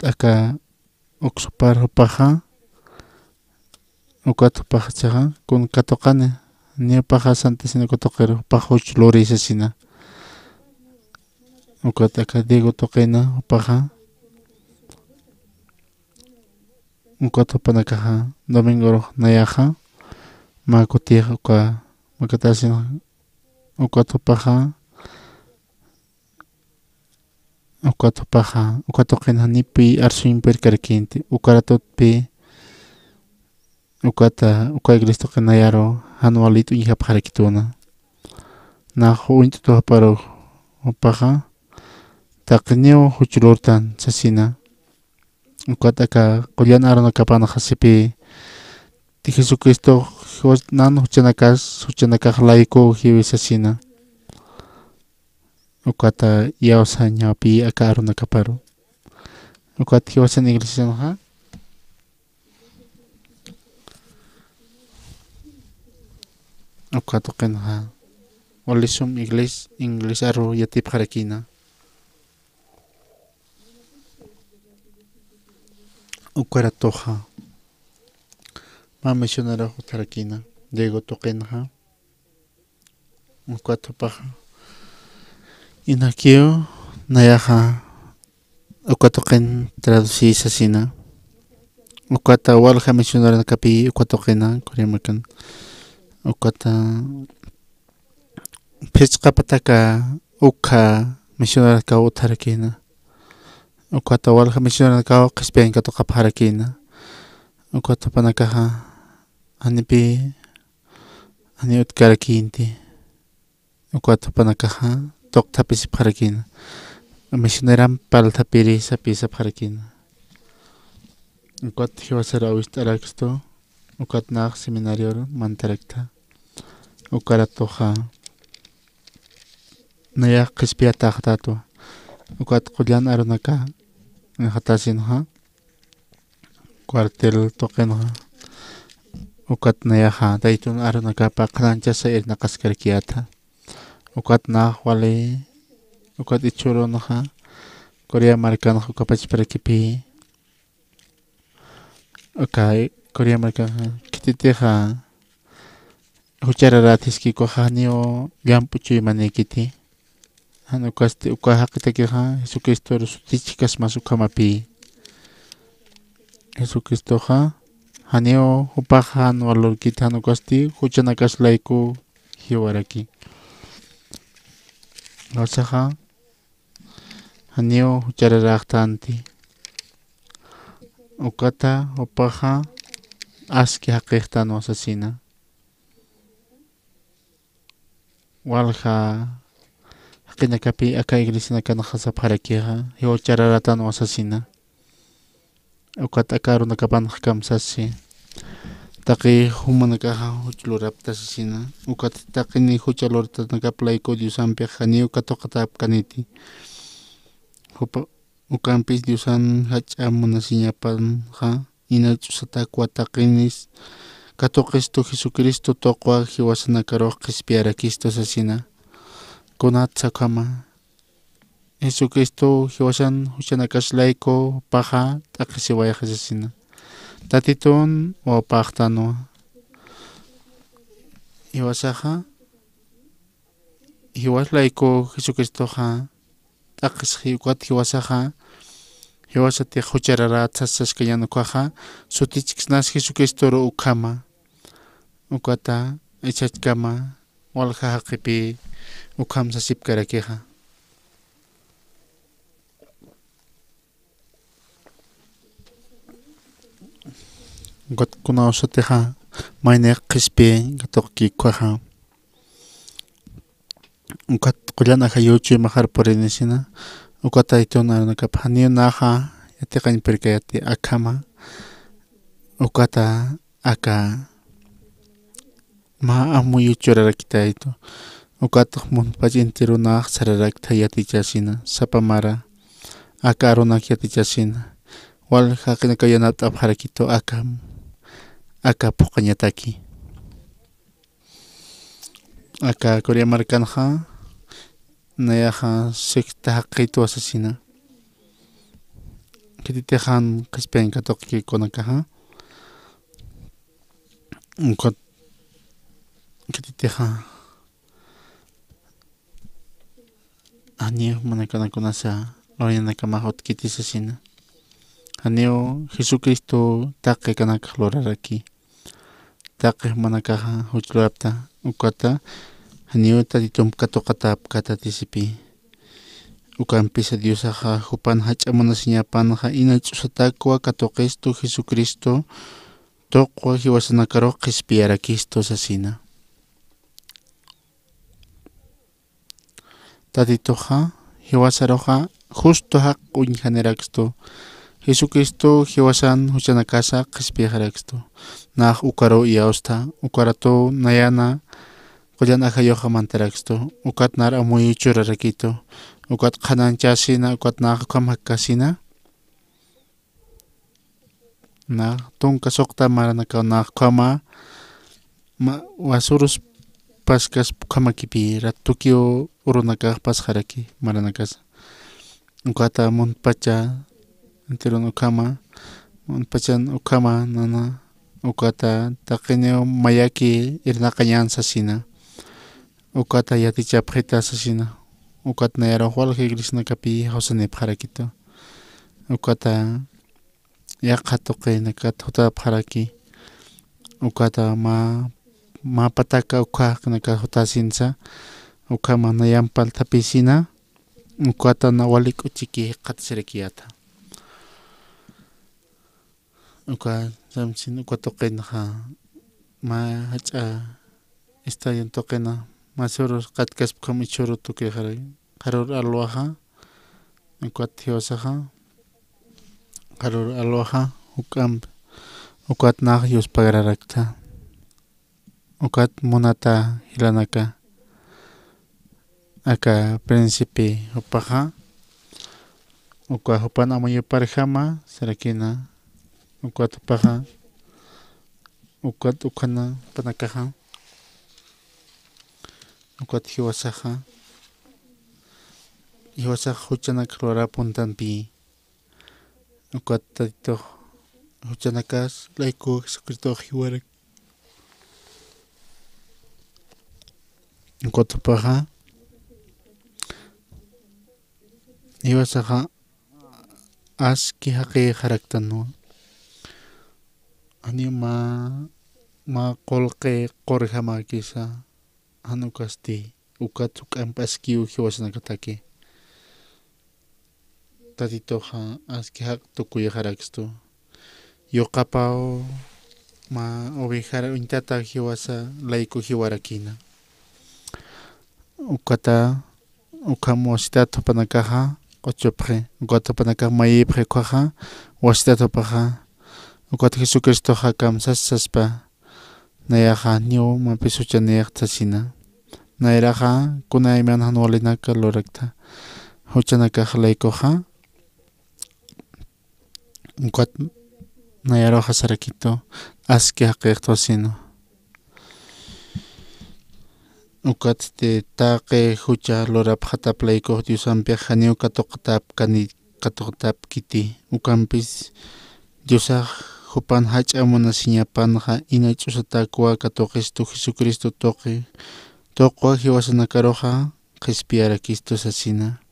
aka uksupar paja ukat paja chaja kun katokane ni paja santasina kotokero pajoch lorisa sina ukat aka diego tokena paja ukat panaka domingo nayaja makutir uka makatasin ukatopaja ukatoken hanipi arsuin perkarkinti ukaratotpi uka iglesia kenayaro anualito hija parakituna na huinto to paro upaja takneo huchulortan sasina ukataka kolyan arona kapana hasipi ti Jesucristo nan huchanakas laiko hiwisasina ukata yausanya pi akaru nakaparo ukat hiwasan iglesia ha ukat oken ha olisum ingles aro yatip harakina ukaratoja ma mencionara Tarakina, Diego Tokenja, Ucatopaja, Inakio, Nayaja, Ucatoken traducís asina, Ucata Walja mencionara en capi, Ucatokena, Coreamacan, Ucata Pechcapataca, Uca mencionara cao Tarakina, Ucata Walja mencionara cao Caspian Catocaparakina, Ucatopanakaja. Anipi aniut karakinti ukatapanakaja toktapis parakina missioneram paltapiri sapisa parakina ukat hiwasara awist araksto ukat nach seminario mantarekta ukaratoja naya qispiata tato ukat qullan arunaka hatasinha cuartel tokenha ukat nayaha daitun arunaka paklancha sa irna kaskarkiata ukat na wale ukat ichuro naha Korea markan kapach parakipi okay Korea markan kititeha huchararatiski ko hanio gampuchi manekiti hanukasti ukahakitakiha Jesucristo rusutichikas masukamapi Jesucristo ha haneo upahan walor kita nukasti huchanakas laiku hiwaraki Nosaha haneo huchararaktanti ukata upaha aski hakikta no asasina walha hakinakapi aka iglesia nakanahasa parakiha hiwachararata no asasina ukata karu nakapan kamsasi Taki humanakaja huchlurapta sasina. Ukat taki ni huchalorta nakaplaiko diusampi janiu katokatap kaniti. Ukampis diusan hach'amuna siñapan ha inachusataku ataqinis katoqisto Jesucristo toqwa hiwasanakaroq qispiarakisto sasina. Kunatsa kama Jesucristo hiwasan huchanakaslayko paja taqisiwayaqa sasina. Tatiton o pachtano hiwasaja hiwaslayko Jesucristo ha taqis hiwat hiwasaja hiwasati hucharara tsaskayano kwaja sutichiknas Jesucristo ro ukama ukata ichachkama walja haqipi ukam sasipkarakeja. Got kuna usateja mayne qispi gatoqki kwaja ukat qullana hayuchi majar porinisina ukata itona nakaphanio naja yatiqañ perkayati akama ukata aka ma amuyu chorarakita ito ukata munpach intirunaq sararakta yatichasina sapamara aka arunak yatichasina wal haqina kayanata abharakito aka puqañataki aka Korea markanja nayaja sexta haqito asasina kititejan qispen katoqki konakaja ukat kititeja anio manakanakunasa lorinakamakot kitisasina anio Jesucristo taqe kanaka loraraki taqe manakaja huchlurapta ukata anio tatitum katokatap katatisipi ukampisa Diosaja hupan hach'amuna siñapanja inach'usatakua katoqisto Jesucristo toqwa hiwasanakaroq qispiarakisto sasina. Tatitoja hiwasaroja justo haq uñhaneraksto Jesucristo hiwasan huchanakasa qispiajaraksto naq ukaro iausta ukarato nayana qullana hayoja mantaraksto ukat nar amuyu churarakito ukat qhananchasina ukat naq kamhakkasina na tunka soqta maranaka naq kama wasurus paskas kamakipi ratukio urunaka pasjaraki maranakas ukata munpacha enterun ukama munpachan ukama nana ukata taqineo mayaki irnaqañan sasina ukata yatichapqita sasina ukat nayara walji grisnakapi hawsanipqarakito ukata yaqa tuqinakat hutapqaraki ukata ma pataka uqaqnaka hutasinsa ukama nayampal tapisina ukata nawalik uchiki qatsirikiyata uka samsin ukatuqinaqa ma hach'a estayan tuqina masuros qatkaspqam ichuru tukiqaray qarur alwaja ukat hiwasaja qarur alwaja ukat naq yuspaqrarakta ukat munata hilanaka aka príncipe upaja uka hupan amuyu parjama sarakina ukat upaja ukat ukana panakaja ukat hiwasaja huchanak lora puntanpi ukat tatito huchanakas laiko Jesucristo hiwarak ukat upaja hiwasaja aski haqi haraktano ani ma qolqe qorjama kisa hanukasti ukat ukampaskiu hiwasanakataki tatitoja aski haq tukuyajaraksto yoqapao ma ovejara untata hiwasa laiko hiwarakina ukata ukamositato panakaja ochopre ukata panaka mayipre kwaja wasitato paja ukat Jesucristo hakam sasaspa nayaja niyo mapisuchaneyak tasina. Nairaja kunayman hanwalinaka lorakta. Huchanaka jalaikoja. Ukat nayaroja sarakito. Aski haqiqto sino. Ukat te taque hucha lorap hatapleiko diusampia janio katokatap katokatap kiti. Ukampis diusaj hupan hach'amuna siñapanja inach'usatakua katoqistu Jesucristo toqi. Toqua hiwasanakaroja qispiara Cristo sasina.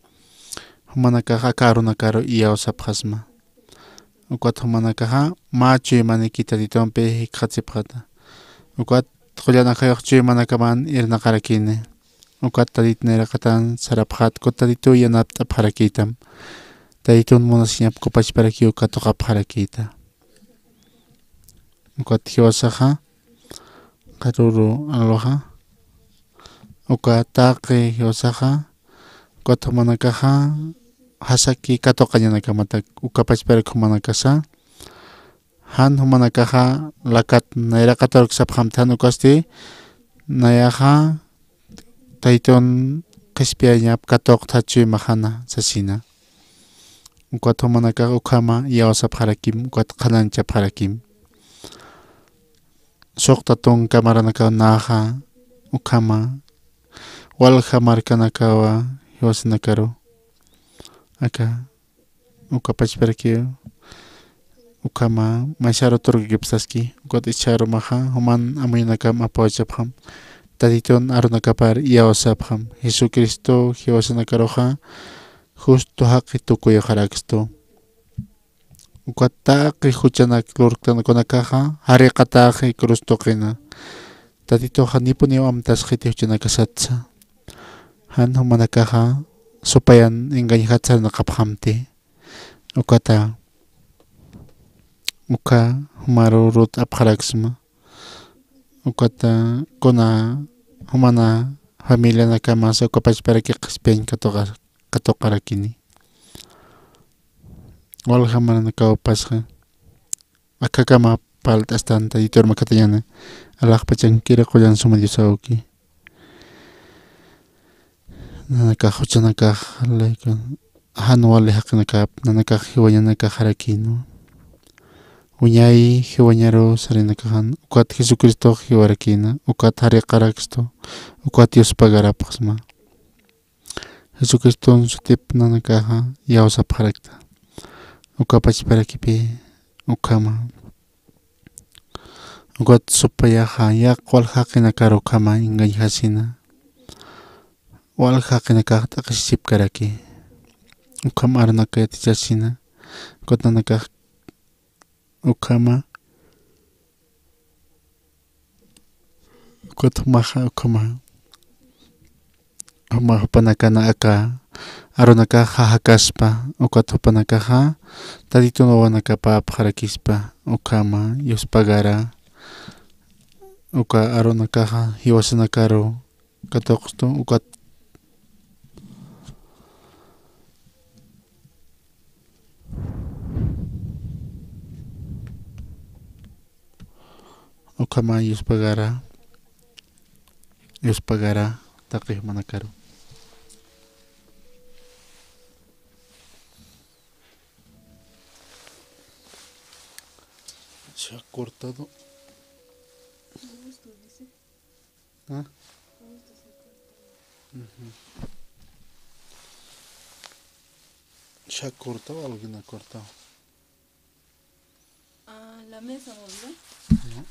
Humanakaja karunakaro iyawsapjasma. Ukat humanakaja machuy manikita ditompe hikhatsipjata. Ukat Tqullanakayuq chuymanakamán irnaqarakini. Ukat taditniraqatan sarapjat kutaditu yanapta pharakiytam. Taditun munasiñap kupachparaki ukatuqa pharakiyta. Ukat hiwasaqa qaruru aloha. Ukat taqi hiwasaqa ukat humanakaja hasaki katuqañanakamata ukapachparaki humanakasa. Han humanakaja lakat nairaqataruk saphamthan ukasti nayaja taytun qispiañap katuq thachuy mahana sasina. Ukat humanakaja ukhama yawsapjarakim ukat qhananchapjarakim. Suqtatun kamaranakawa naja ukhama walja markanakawa hiwasanakaru. Aka ukapachparaki ukama maisharo turgipsaski ukat icharo maha human amuynakam apawachapjam taditun arunakapar iyawasapjam Jesucristo hiwasanakaroja justo haqi tukuyuqaraksto ukat taqi huchanak lurqtanakunakaja hariqataqi cruz tuqina taditoja nipuni amtasqiti huchanakasatsa han humanakaja supayan engañajatsarnaqapjamti ukata uka humaru rut apjaraksma ukata kuna humana familia nakamasa ukapachparaki qispiañ katuqarakini walja maranakawapasqa akakama palt'astanta yiturma katañana alaqpachankira qullan suma Diosawki nanakaq huchanakaq layka hanwali haqinakap nanakaq hiwañanakaq harakino Uñay hiwañaro sarinakajan ukat Jesucristo hiwarakina ukat hariqaraksto ukat Dios pagarapasma Jesucristo sutip nanakaja yawsapharakta ukapachparakipi ukama ukat supayaja yak walhaqinakar ukama ingañhasina walhaqinakaq taqishipkaraki ukama aranakayatichasina ukat nanakaq ukama ukat humaja ukama hupanakana aka arunaka hahakaspa ukat hupanakaja taditun wawanakapa apharakispa ukama yuspagara uka arunakaja hiwasanakaru katuqstu ukat ukama yuspagara taqi manakaru se ha cortado ¿Ah? ¿Se ha cortado o alguien ha cortado? Ah, la mesa, ¿verdad?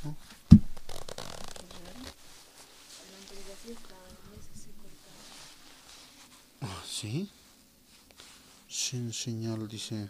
No. ¿Sí? Sin señal, dice.